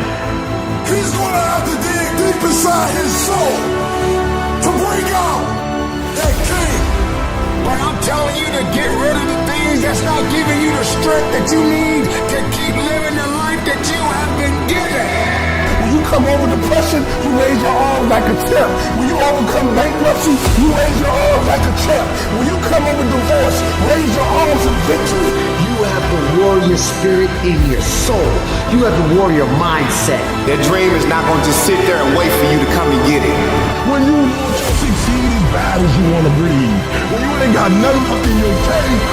He's gonna have to dig deep inside his soul to bring out that king. But I'm telling you to get rid of the things that's not giving you the strength that you need to keep living the life that you have been given. When you come over depression, you raise your arms like a champ. When you overcome bankruptcy, you raise your arms like a champ. When you come over divorce, raise your arms in victory. You have the warrior spirit in your soul. You have the warrior mindset. That dream is not going to just sit there and wait for you to come and get it. When you want to succeed as bad as you want to breathe, when you ain't got nothing up in your tank,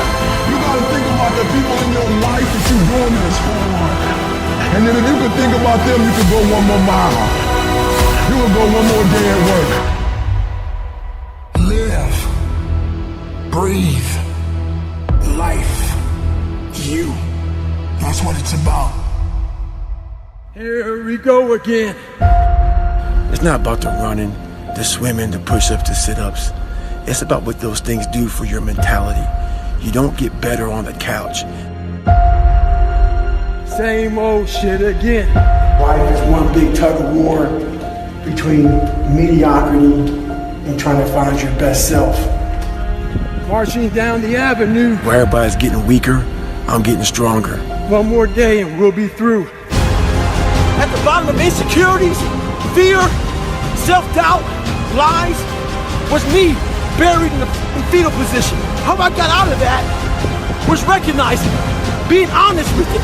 you got to think about the people in your life that you're doing this for. And then if you could think about them, you could go one more mile. You could go one more day at work. Live. Breathe. Life. You. That's what it's about. Here we go again. It's not about the running, the swimming, the push-ups, the sit-ups. It's about what those things do for your mentality. You don't get better on the couch. Same old shit again. Life is one big tug of war between mediocrity and trying to find your best self. Marching down the avenue. Where everybody's getting weaker, I'm getting stronger. One more day and we'll be through. At the bottom of insecurities, fear, self-doubt, lies, was me buried in the fetal position. How I got out of that was recognizing, being honest with it,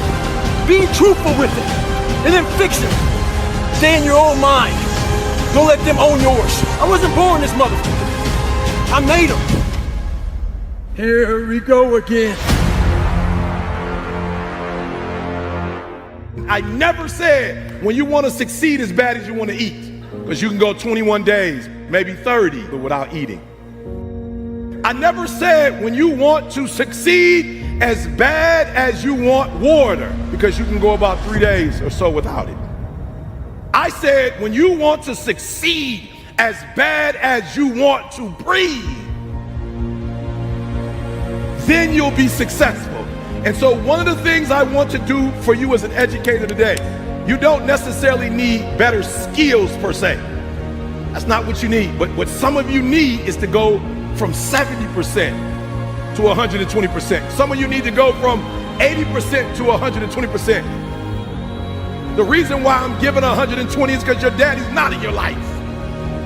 being truthful with it, and then fix it. Stay in your own mind. Don't let them own yours. I wasn't born this motherfucker. I made them. Here we go again. I never said when you want to succeed as bad as you want to eat, because you can go 21 days, maybe 30, but without eating. I never said when you want to succeed as bad as you want water, because you can go about 3 days or so without it. I said when you want to succeed as bad as you want to breathe, then you'll be successful. And so one of the things I want to do for you as an educator today, you don't necessarily need better skills per se. That's not what you need. But what some of you need is to go from 70% to 120%. Some of you need to go from 80% to 120%. The reason why I'm giving 120 is because your daddy's not in your life.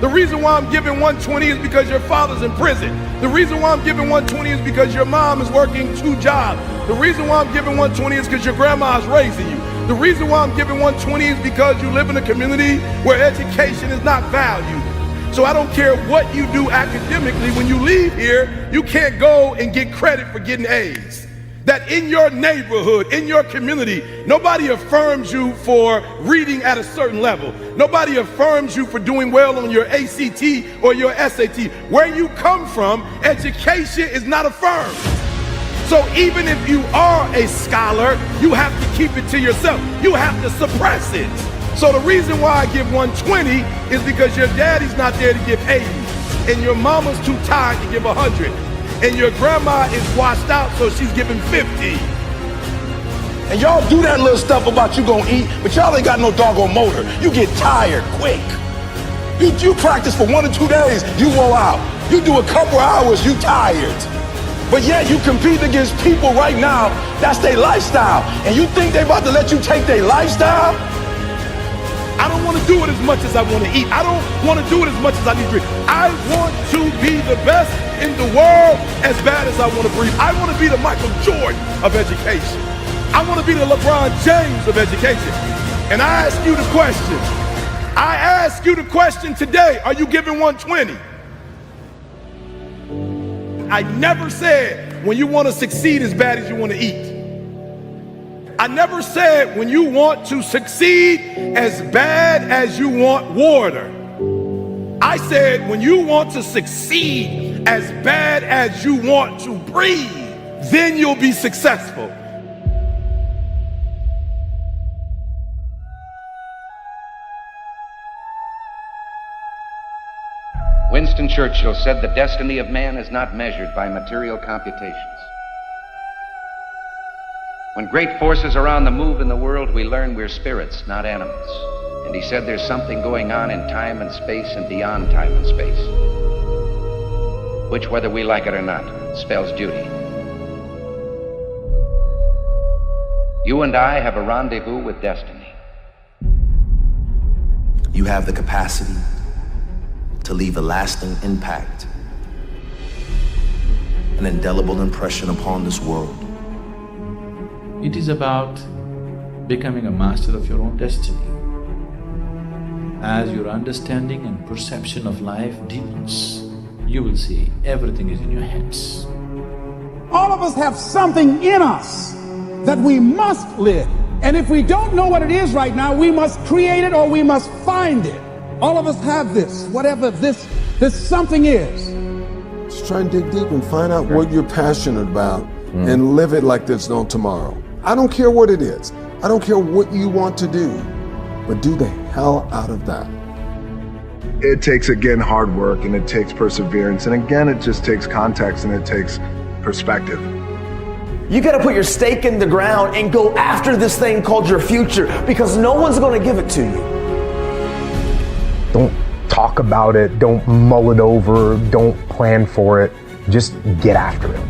The reason why I'm giving 120 is because your father's in prison. The reason why I'm giving 120 is because your mom is working 2 jobs. The reason why I'm giving 120 is because your grandma is raising you. The reason why I'm giving 120 is because you live in a community where education is not valued. So I don't care what you do academically, when you leave here, you can't go and get credit for getting A's. That in your neighborhood, in your community, nobody affirms you for reading at a certain level. Nobody affirms you for doing well on your ACT or your SAT. Where you come from, education is not affirmed. So even if you are a scholar, you have to keep it to yourself. You have to suppress it. So the reason why I give 120 is because your daddy's not there to give 80, and your mama's too tired to give 100, and your grandma is washed out, so she's giving 50. And y'all do that little stuff about you gonna eat, but y'all ain't got no doggone motor. You get tired quick. You practice for 1 or 2 days, you wore out. You do a couple hours, you tired. But yet you compete against people right now, that's their lifestyle. And you think they about to let you take their lifestyle? I don't want to do it as much as I want to eat. I don't want to do it as much as I need to drink. I want to be the best in the world as bad as I want to breathe. I want to be the Michael Jordan of education. I want to be the LeBron James of education. And I ask you the question. I ask you the question today, are you giving 120? I never said when you want to succeed as bad as you want to eat. I never said when you want to succeed as bad as you want water. I said when you want to succeed as bad as you want to breathe, then you'll be successful. Winston Churchill said the destiny of man is not measured by material computations. When great forces are on the move in the world, we learn we're spirits, not animals. And he said there's something going on in time and space and beyond time and space, which, whether we like it or not, spells duty. You and I have a rendezvous with destiny. You have the capacity to leave a lasting impact, an indelible impression upon this world. It is about becoming a master of your own destiny. As your understanding and perception of life deepens, you will see everything is in your hands. All of us have something in us that we must live. And if we don't know what it is right now, we must create it or we must find it. All of us have this, whatever this something is. Just try and dig deep and find out what you're passionate about and live it like there's no tomorrow. I don't care what it is. I don't care what you want to do, but do the hell out of that. It takes, again, hard work, and it takes perseverance, and again, it just takes context and it takes perspective. You gotta put your stake in the ground and go after this thing called your future, because no one's gonna give it to you. Don't talk about it, don't mull it over, don't plan for it, just get after it.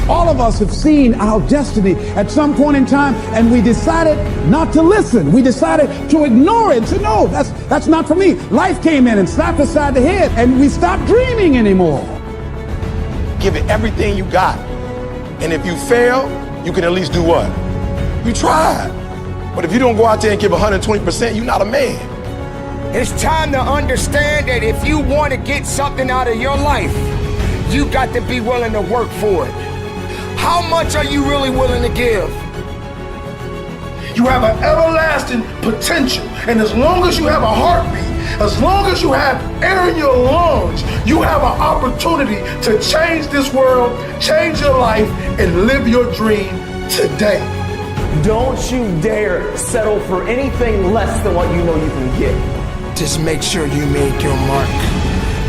All of us have seen our destiny at some point in time, and we decided not to listen. We decided to ignore it and say, no, that's not for me. Life came in and slapped us side the head, and we stopped dreaming anymore. Give it everything you got. And if you fail, you can at least do what? You tried. But if you don't go out there and give 120%, you're not a man. It's time to understand that if you want to get something out of your life, you got to be willing to work for it. How much are you really willing to give? You have an everlasting potential, and as long as you have a heartbeat, as long as you have air in your lungs, you have an opportunity to change this world, change your life, and live your dream today. Don't you dare settle for anything less than what you know you can get. Just make sure you make your mark.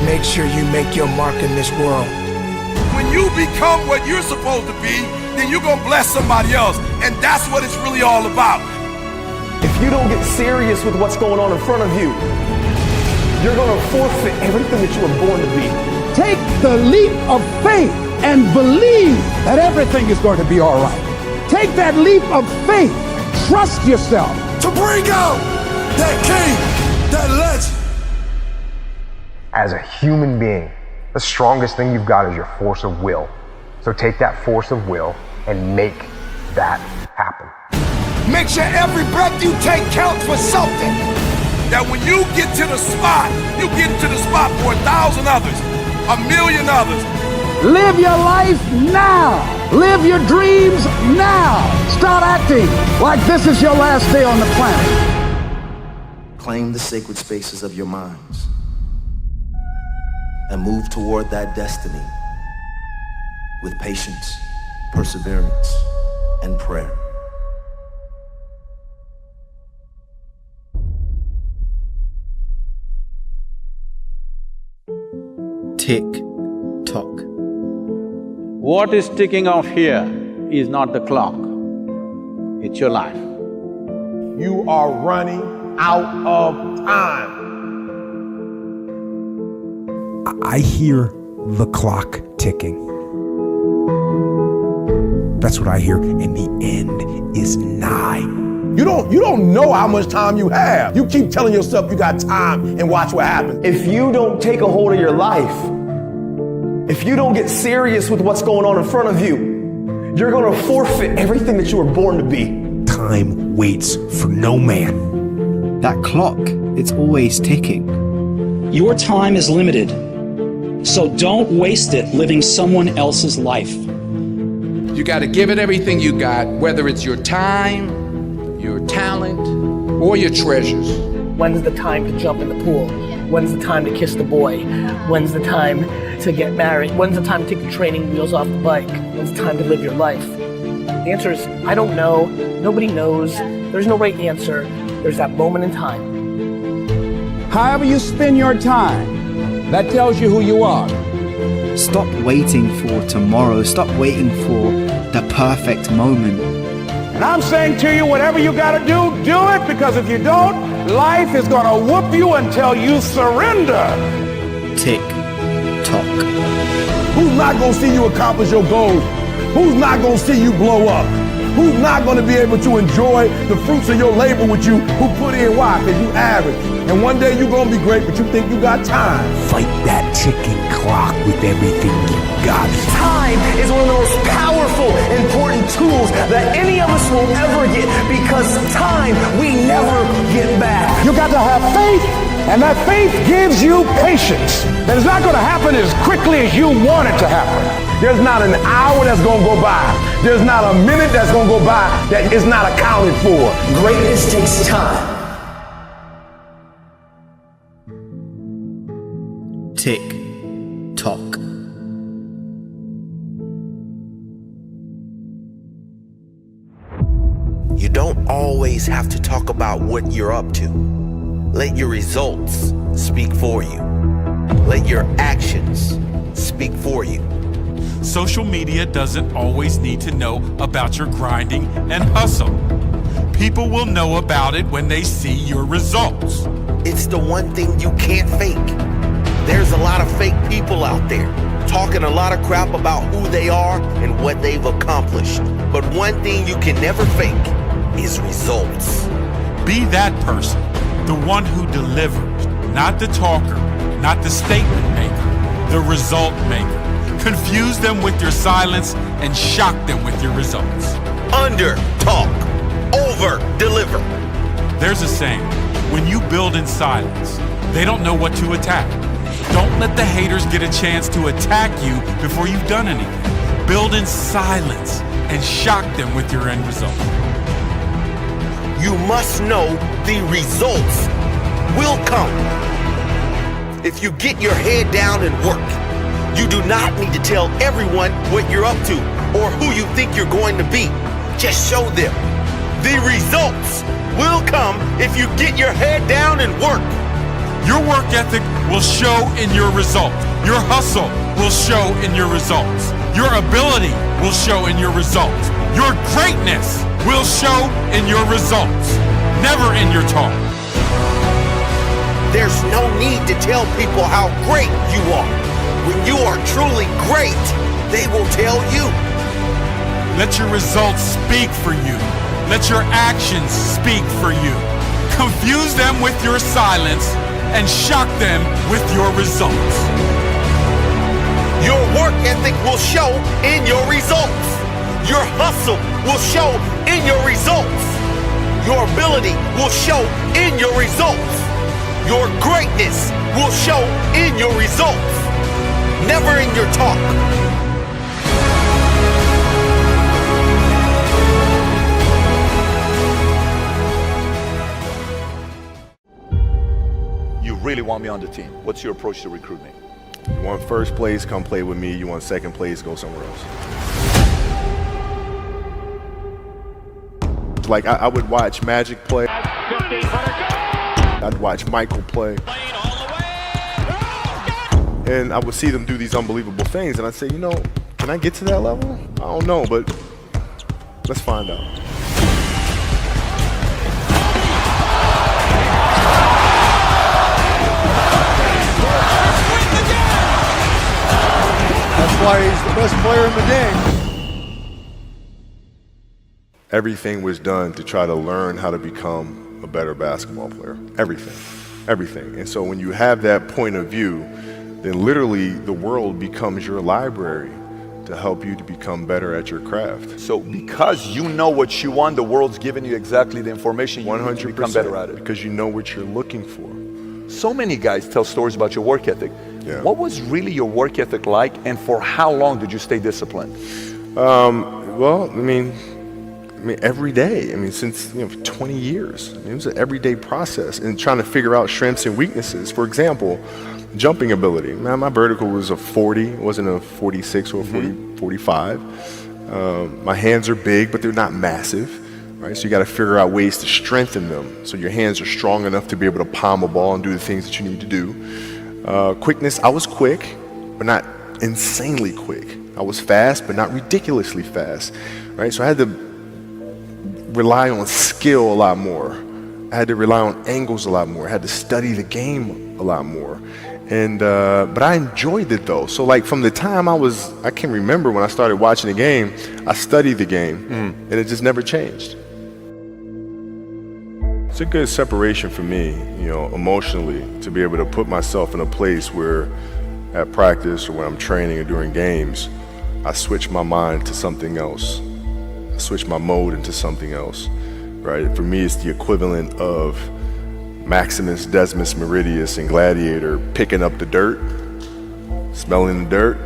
Make sure you make your mark in this world. When you become what you're supposed to be, then you're gonna bless somebody else. And that's what it's really all about. If you don't get serious with what's going on in front of you, you're gonna forfeit everything that you were born to be. Take the leap of faith and believe that everything is going to be all right. Take that leap of faith. Trust yourself. To bring out that king, that legend. As a human being, the strongest thing you've got is your force of will. So take that force of will and make that happen. Make sure every breath you take counts for something. That when you get to the spot, you get to the spot for 1,000 others, 1,000,000 others. Live your life now. Live your dreams now. Start acting like this is your last day on the planet. Claim the sacred spaces of your minds and move toward that destiny with patience, perseverance, and prayer. Tick tock. What is ticking off here is not the clock, it's your life. You are running out of time. I hear the clock ticking. That's what I hear, and the end is nigh. You don't know how much time you have. You keep telling yourself you got time and watch what happens. If you don't take a hold of your life, if you don't get serious with what's going on in front of you, you're gonna forfeit everything that you were born to be. Time waits for no man. That clock, it's always ticking. Your time is limited, so don't waste it living someone else's life. You got to give it everything you got, whether it's your time, your talent, or your treasures. When's the time to jump in the pool? When's the time to kiss the boy? When's the time to get married? When's the time to take the training wheels off the bike? When's the time to live your life? The answer is, I don't know. Nobody knows. There's no right answer. There's that moment in time. However you spend your time, that tells you who you are. Stop waiting for tomorrow. Stop waiting for the perfect moment. And I'm saying to you, whatever you gotta do it, because if you don't, life is gonna whoop you until you surrender. Tick tock. Who's not gonna see you accomplish your goals? Who's not gonna see you blow up? Who's not gonna be able to enjoy the fruits of your labor with you? Who put in why? Because you average. And one day you're gonna be great, but you think you got time. Fight that ticking clock with everything you got. Time is one of the most powerful, important tools that any of us will ever get, because time we never get back. You got to have faith, and that faith gives you patience. That it's not gonna happen as quickly as you want it to happen. There's not an hour that's gonna go by. There's not a minute that's gonna go by that is not accounted for. Greatness takes time. Tick tock. You don't always have to talk about what you're up to. Let your results speak for you. Let your actions speak for you. Social media doesn't always need to know about your grinding and hustle. People will know about it when they see your results. It's the one thing you can't fake. There's a lot of fake people out there talking a lot of crap about who they are and what they've accomplished. But one thing you can never fake is results. Be that person, the one who delivers, not the talker, not the statement maker, the result maker. Confuse them with your silence and shock them with your results. Under talk, over deliver. There's a saying, when you build in silence, they don't know what to attack. Don't let the haters get a chance to attack you before you've done anything. Build in silence and shock them with your end result. You must know the results will come. If you get your head down and work, you do not need to tell everyone what you're up to or who you think you're going to be. Just show them. The results will come if you get your head down and work. Your work ethic will show in your results. Your hustle will show in your results. Your ability will show in your results. Your greatness will show in your results, never in your talk. There's no need to tell people how great you are. When you are truly great, they will tell you. Let your results speak for you. Let your actions speak for you. Confuse them with your silence and shock them with your results. Your work ethic will show in your results. Your hustle will show in your results. Your ability will show in your results. Your greatness will show in your results, never in your talk. You really want me on the team. What's your approach to recruiting? You want first place, come play with me. You want second place, go somewhere else. Like I would watch Magic play. I'd watch Michael play. And I would see them do these unbelievable things, and I'd say, you know, can I get to that level? I don't know, but let's find out. That's why he's the best player in the game. Everything was done to try to learn how to become a better basketball player. Everything. And so when you have that point of view, then literally the world becomes your library to help you to become better at your craft. So because you know what you want, the world's giving you exactly the information you need to become better at it. Because you know what you're looking for. So many guys tell stories about your work ethic. Yeah. What was really your work ethic like, and for how long did you stay disciplined? Well, I mean, every day. I mean, since 20 years. It was an everyday process, and trying to figure out strengths and weaknesses. For example, jumping ability. Man, my vertical was a 40. It wasn't a 46 or a 45. My hands are big, but they're not massive. Right? So you got to figure out ways to strengthen them so your hands are strong enough to be able to palm a ball and do the things that you need to do. Quickness, I was quick, but not insanely quick. I was fast, but not ridiculously fast. Right? So I had to rely on skill a lot more. I had to rely on angles a lot more. I had to study the game a lot more. And but I enjoyed it though. So like from the time I can remember when I started watching the game, I studied the game, and it just never changed. It's a good separation for me, emotionally, to be able to put myself in a place where at practice or when I'm training or during games, I switch my mind to something else. I switch my mode into something else, right? For me, it's the equivalent of Maximus Decimus Meridius in Gladiator picking up the dirt, smelling the dirt.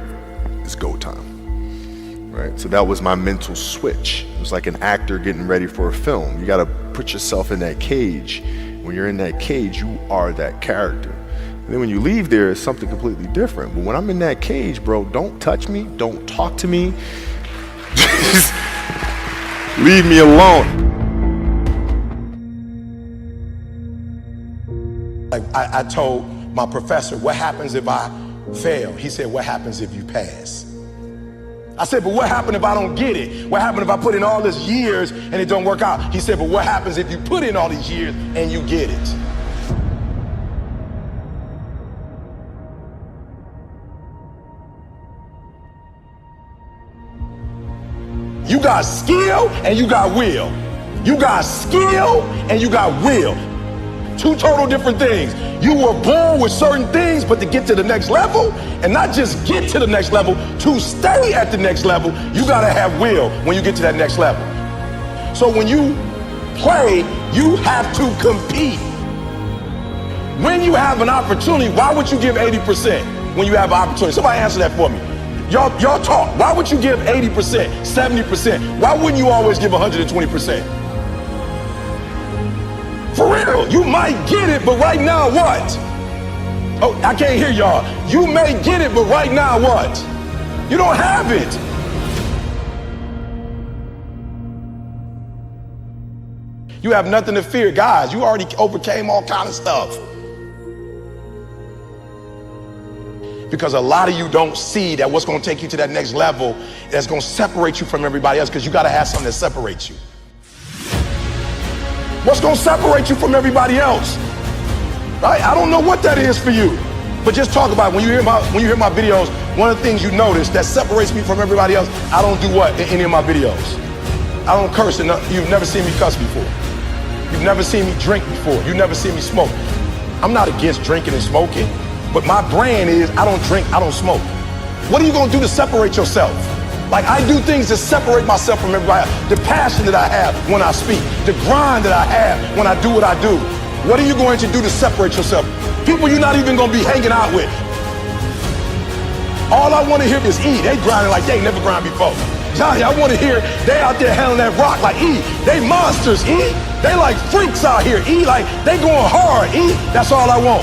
It's go time, right? So that was my mental switch. It was like an actor getting ready for a film. You got to put yourself in that cage. When you're in that cage, you are that character. And then when you leave there, it's something completely different. But when I'm in that cage, bro, don't touch me, don't talk to me. Just leave me alone. Like I told my professor, what happens if I fail? He said, what happens if you pass? I said, but what happens if I don't get it? What happens if I put in all these years and it don't work out? He said, but what happens if you put in all these years and you get it? You got skill and you got will. You got skill and you got will. Two total different things. You were born with certain things, but to get to the next level, and not just get to the next level, to stay at the next level, you gotta have will when you get to that next level. So when you play, you have to compete. When you have an opportunity, why would you give 80% when you have an opportunity? Somebody answer that for me. Y'all talk. Why would you give 80%, 70%? Why wouldn't you always give 120%? For real, you might get it, but right now what? Oh, I can't hear y'all. You may get it, but right now what? You don't have it. You have nothing to fear. Guys, you already overcame all kind of stuff. Because a lot of you don't see that what's going to take you to that next level that's going to separate you from everybody else, because you got to have something that separates you. What's going to separate you from everybody else? Right? I don't know what that is for you, but just talk about it. When you hear my videos, one of the things you notice that separates me from everybody else, I don't do what in any of my videos? I don't curse. You've never seen me cuss before. You've never seen me drink before. You've never seen me smoke. I'm not against drinking and smoking, but my brand is I don't drink, I don't smoke. What are you going to do to separate yourself? Like, I do things to separate myself from everybody else. The passion that I have when I speak, the grind that I have when I do what I do. What are you going to do to separate yourself? People you're not even going to be hanging out with. All I want to hear is E. They grinding like they never grind before. Johnny, I want to hear they out there handling that rock like E. They monsters, E. They like freaks out here, E. Like, they going hard, E. That's all I want.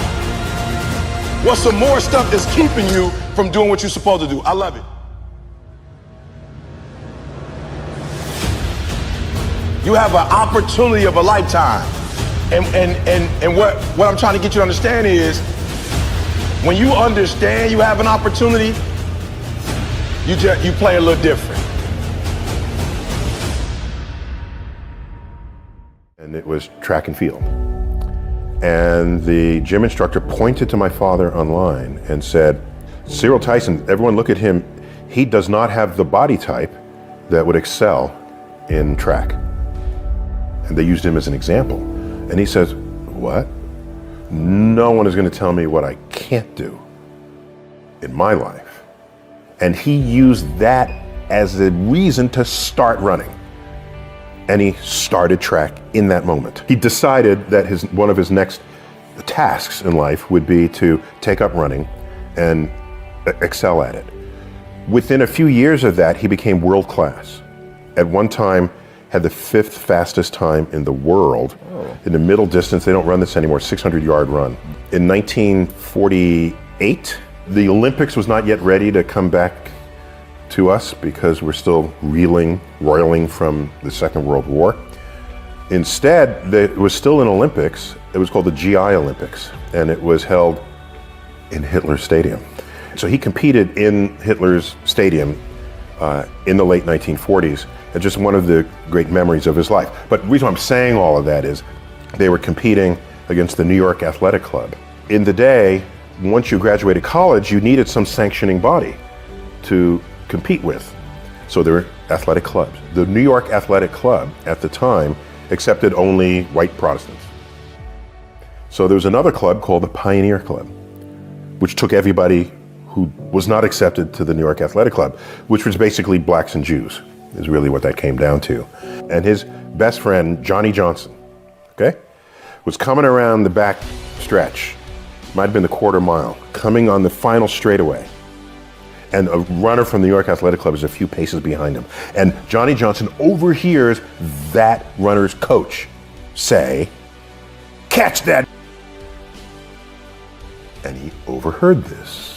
What's some more stuff that's keeping you from doing what you're supposed to do? I love it. You have an opportunity of a lifetime. And what I'm trying to get you to understand is, when you understand you have an opportunity, you play a little different. And it was track and field. And the gym instructor pointed to my father online and said, Cyril Tyson, everyone look at him. He does not have the body type that would excel in track. And they used him as an example. And he says, what? No one is going to tell me what I can't do in my life. And he used that as a reason to start running. And he started track in that moment. He decided that one of his next tasks in life would be to take up running and excel at it. Within a few years of that, he became world class. At one time, had the 5th fastest time in the world. In the middle distance, they don't run this anymore, 600-yard run. In 1948, the Olympics was not yet ready to come back to us because we're still roiling from the Second World War. Instead, there was still an Olympics. It was called the GI Olympics, and it was held in Hitler Stadium. So he competed in Hitler's stadium in the late 1940s, and just one of the great memories of his life. But the reason I'm saying all of that is they were competing against the New York Athletic Club. In the day, once you graduated college, you needed some sanctioning body to compete with. So there were athletic clubs. The New York Athletic Club at the time accepted only white Protestants. So there was another club called the Pioneer Club, which took everybody who was not accepted to the New York Athletic Club, which was basically blacks and Jews, is really what that came down to. And his best friend, Johnny Johnson, okay, was coming around the back stretch, might have been the quarter mile, coming on the final straightaway. And a runner from the New York Athletic Club is a few paces behind him. And Johnny Johnson overhears that runner's coach say, "Catch that!" And he overheard this.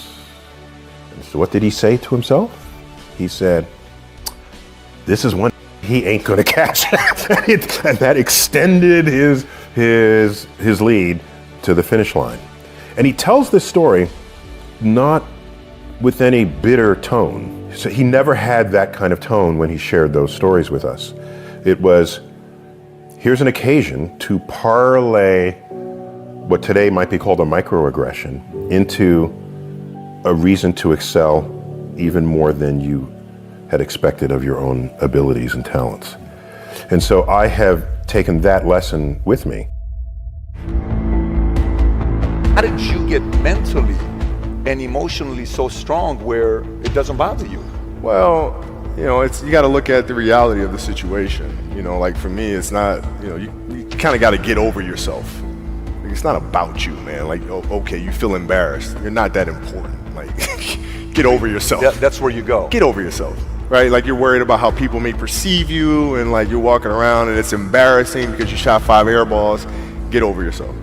And so what did he say to himself? He said, "This is one he ain't gonna catch." And that extended his lead to the finish line. And he tells this story not with any bitter tone. So he never had that kind of tone when he shared those stories with us. It was, here's an occasion to parlay what today might be called a microaggression into a reason to excel even more than you had expected of your own abilities and talents. And so I have taken that lesson with me. How did you get mentally and emotionally so strong where it doesn't bother you? Well, you got to look at the reality of the situation. Like for me, it's not, you kind of got to get over yourself. Like, it's not about you, man. Like, okay, you feel embarrassed. You're not that important. Like, get over yourself. That's where you go. Get over yourself, right? Like you're worried about how people may perceive you, and like you're walking around and it's embarrassing because you shot 5 air balls. Get over yourself.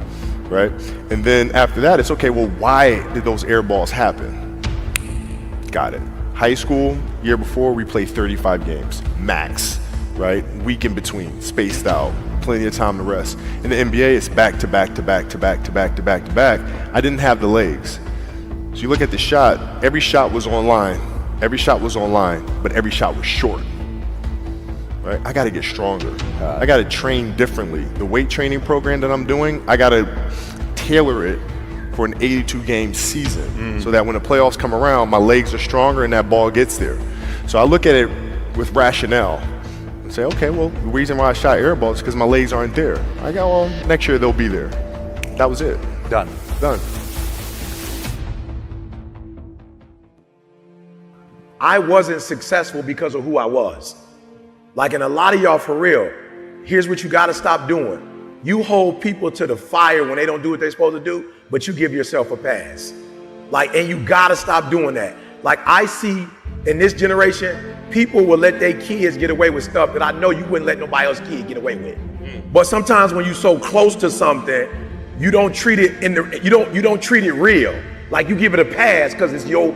Right? And then after that, it's okay, well, why did those air balls happen? Got it. High school, year before, we played 35 games, max, right? Week in between, spaced out, plenty of time to rest. In the NBA, it's back to back to back to back to back to back to back. I didn't have the legs. So you look at the shot, every shot was online, but every shot was short. Right? I got to get stronger. I got to train differently. The weight training program that I'm doing, I got to tailor it for an 82-game season so that when the playoffs come around, my legs are stronger and that ball gets there. So I look at it with rationale and say, okay, well, the reason why I shot air balls is because my legs aren't there. I go, well, next year they'll be there. That was it. Done. I wasn't successful because of who I was. Like, and a lot of y'all, for real, here's what you gotta stop doing. You hold people to the fire when they don't do what they're supposed to do, but you give yourself a pass. Like, and you gotta stop doing that. Like, I see in this generation, people will let their kids get away with stuff that I know you wouldn't let nobody else's kid get away with. But sometimes when you're so close to something, you don't treat it you don't treat it real. Like, you give it a pass because it's your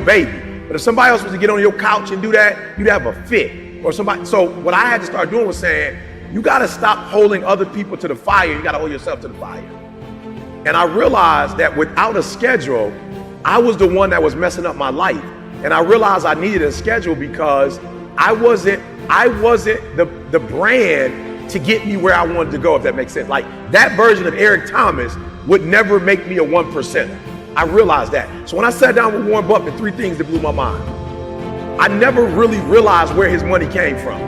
baby. But if somebody else was to get on your couch and do that, you'd have a fit. Or somebody. So what I had to start doing was saying, you got to stop holding other people to the fire. You got to hold yourself to the fire. And I realized that without a schedule, I was the one that was messing up my life. And I realized I needed a schedule because I wasn't the brand to get me where I wanted to go, if that makes sense. Like that version of Eric Thomas would never make me a 1%er. I realized that. So when I sat down with Warren Buffett, 3 things that blew my mind. I never really realized where his money came from.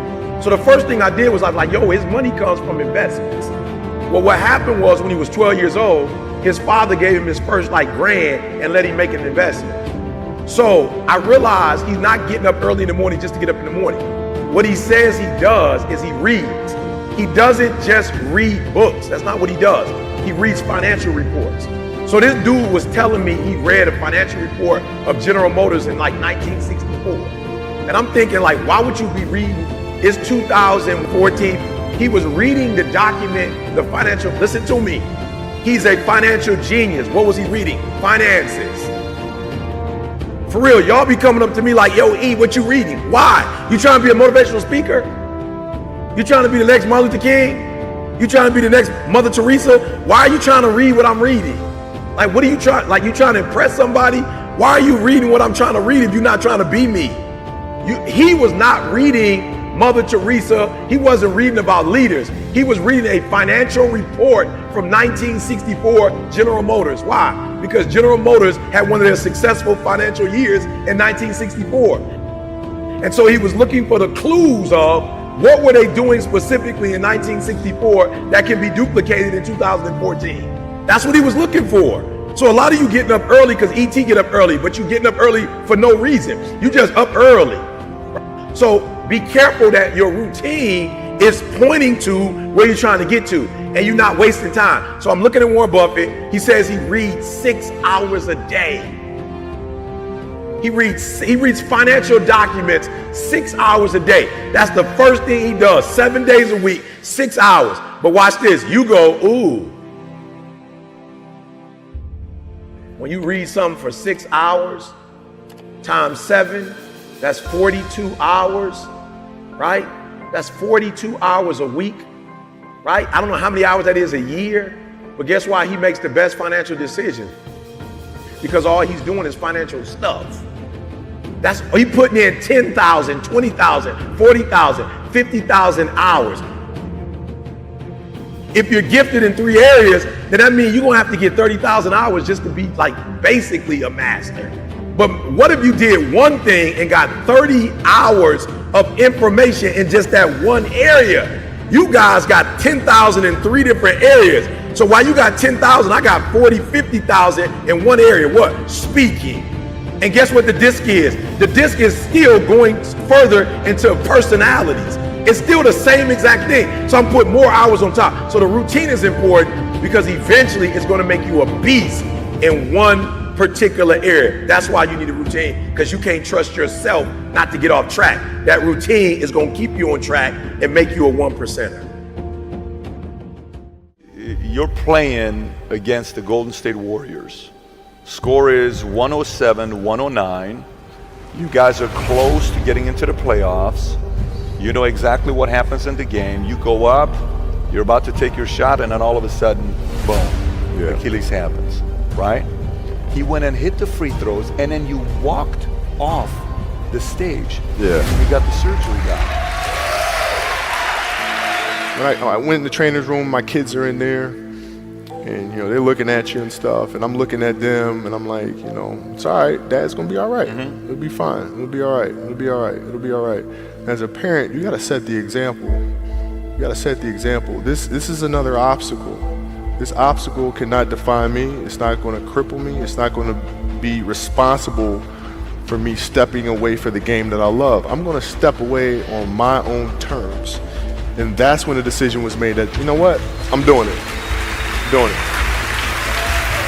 So the first thing I did was I was like, yo, his money comes from investments. Well, what happened was when he was 12 years old, his father gave him his first grand and let him make an investment. So I realized he's not getting up early in the morning just to get up in the morning. What he says he does is he reads. He doesn't just read books. That's not what he does. He reads financial reports. So this dude was telling me he read a financial report of General Motors in 1964. And I'm thinking why would you be reading? It's 2014. He was reading the document, the financial, listen to me. He's a financial genius. What was he reading? Finances. For real, y'all be coming up to me like, yo, E, what you reading? Why? You trying to be a motivational speaker? You trying to be the next Martin Luther King? You trying to be the next Mother Teresa? Why are you trying to read what I'm reading? What are you trying, you trying to impress somebody? Why are you reading what I'm trying to read if you're not trying to be me? He was not reading Mother Teresa. He wasn't reading about leaders. He was reading a financial report from 1964 General Motors. Why? Because General Motors had one of their successful financial years in 1964. And so he was looking for the clues of what were they doing specifically in 1964 that can be duplicated in 2014. That's what he was looking for. So a lot of you getting up early because ET get up early, but you getting up early for no reason. You just up early. So be careful that your routine is pointing to where you're trying to get to and you're not wasting time. So I'm looking at Warren Buffett. He says he reads 6 hours a day. He reads financial documents 6 hours a day. That's the first thing he does, 7 days a week, 6 hours. But watch this, you go, ooh. When you read something for 6 hours times 7, that's 42 hours, right? That's 42 hours a week, right? I don't know how many hours that is a year, but guess why he makes the best financial decision? Because all he's doing is financial stuff. He putting in 10,000, 20,000, 40,000, 50,000 hours. If you're gifted in 3 areas, then that means you're gonna have to get 30,000 hours just to be basically a master. But what if you did one thing and got 30 hours of information in just that one area? You guys got 10,000 in 3 different areas. So while you got 10,000, I got 40, 50,000 in one area. What? Speaking. And guess what the disc is? The disc is still going further into personalities. It's still the same exact thing. So I'm putting more hours on top. So the routine is important because eventually it's going to make you a beast in one particular area. That's why you need a routine, because you can't trust yourself not to get off track. That routine is going to keep you on track and make you a 1%er. You're playing against the Golden State Warriors. Score is 107-109. You guys are close to getting into the playoffs. You know exactly what happens in the game. You go up, you're about to take your shot, and then all of a sudden, boom, Achilles happens, right? He went and hit the free throws, and then you walked off the stage. Yeah. And you got the surgery done. I went in the trainer's room, my kids are in there, and they're looking at you and stuff, and I'm looking at them, and I'm like, it's all right, Dad's gonna be all right. It'll be fine. It'll be all right. It'll be all right. It'll be all right. As a parent, you gotta set the example. You gotta set the example. This is another obstacle. This obstacle cannot define me. It's not gonna cripple me. It's not gonna be responsible for me stepping away for the game that I love. I'm gonna step away on my own terms. And that's when the decision was made that, you know what? I'm doing it. I'm doing it.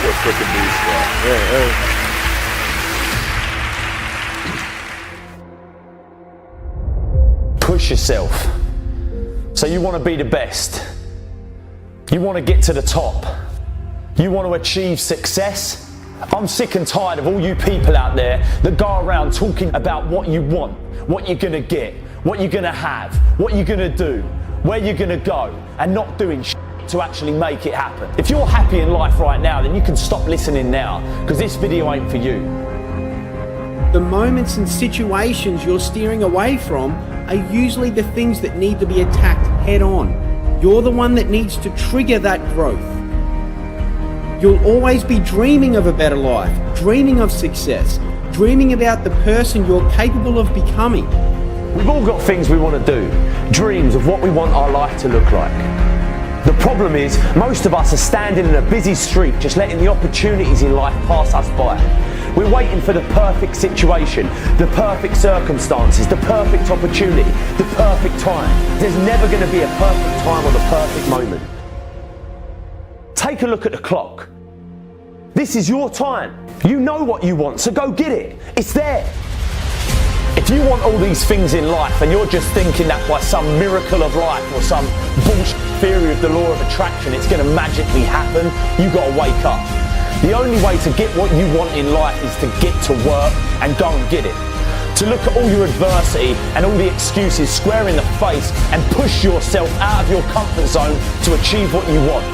You're a freaking beast, bro. Yeah. Push yourself. So you want to be the best. You want to get to the top. You want to achieve success. I'm sick and tired of all you people out there that go around talking about what you want, what you're going to get, what you're going to have, what you're going to do. where you're gonna go, and not doing to actually make it happen. If you're happy in life right now, then you can stop listening now, because this video ain't for you. The moments and situations you're steering away from are usually the things that need to be attacked head on. You're the one that needs to trigger that growth. You'll always be dreaming of a better life, dreaming of success, dreaming about the person you're capable of becoming. We've all got things we want to do, dreams of what we want our life to look like. The problem is, most of us are standing in a busy street just letting the opportunities in life pass us by. We're waiting for the perfect situation, the perfect circumstances, the perfect opportunity, the perfect time. There's never going to be a perfect time or the perfect moment. Take a look at the clock. This is your time. You know what you want, so go get it. It's there. If you want all these things in life and you're just thinking that by some miracle of life or some bullshit theory of the law of attraction it's going to magically happen, you got to wake up. The only way to get what you want in life is to get to work and go and get it. To look at all your adversity and all the excuses square in the face and push yourself out of your comfort zone to achieve what you want.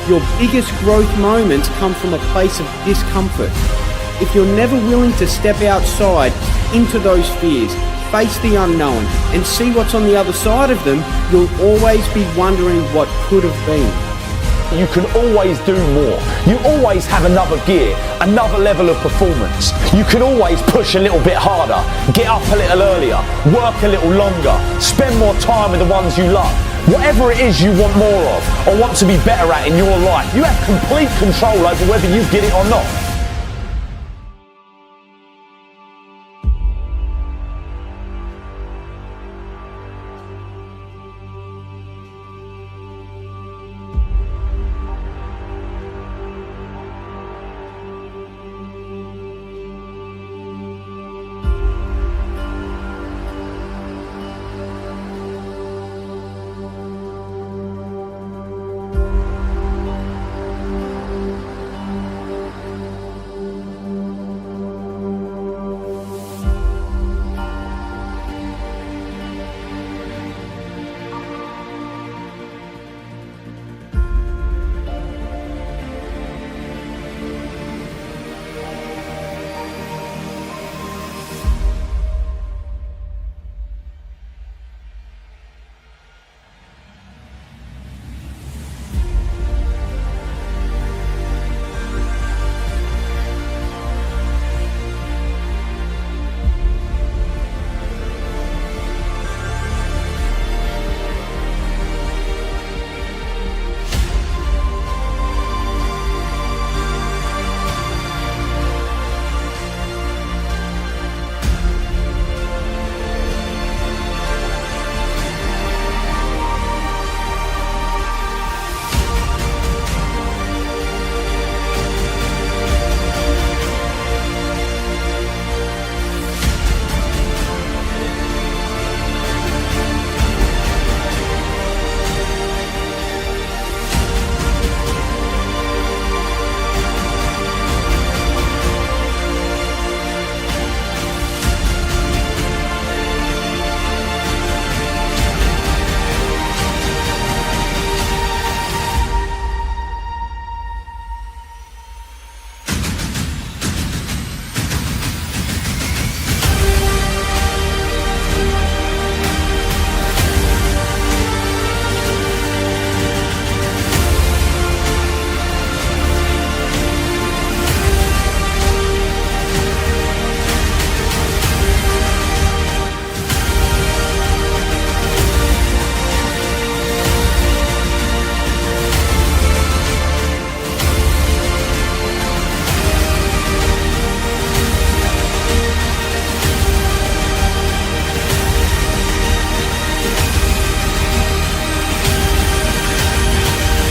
Your biggest growth moments come from a place of discomfort. If you're never willing to step outside into those fears, face the unknown, and see what's on the other side of them, you'll always be wondering what could have been. You can always do more. You always have another gear, another level of performance. You can always push a little bit harder, get up a little earlier, work a little longer, spend more time with the ones you love. Whatever it is you want more of or want to be better at in your life, you have complete control over whether you get it or not.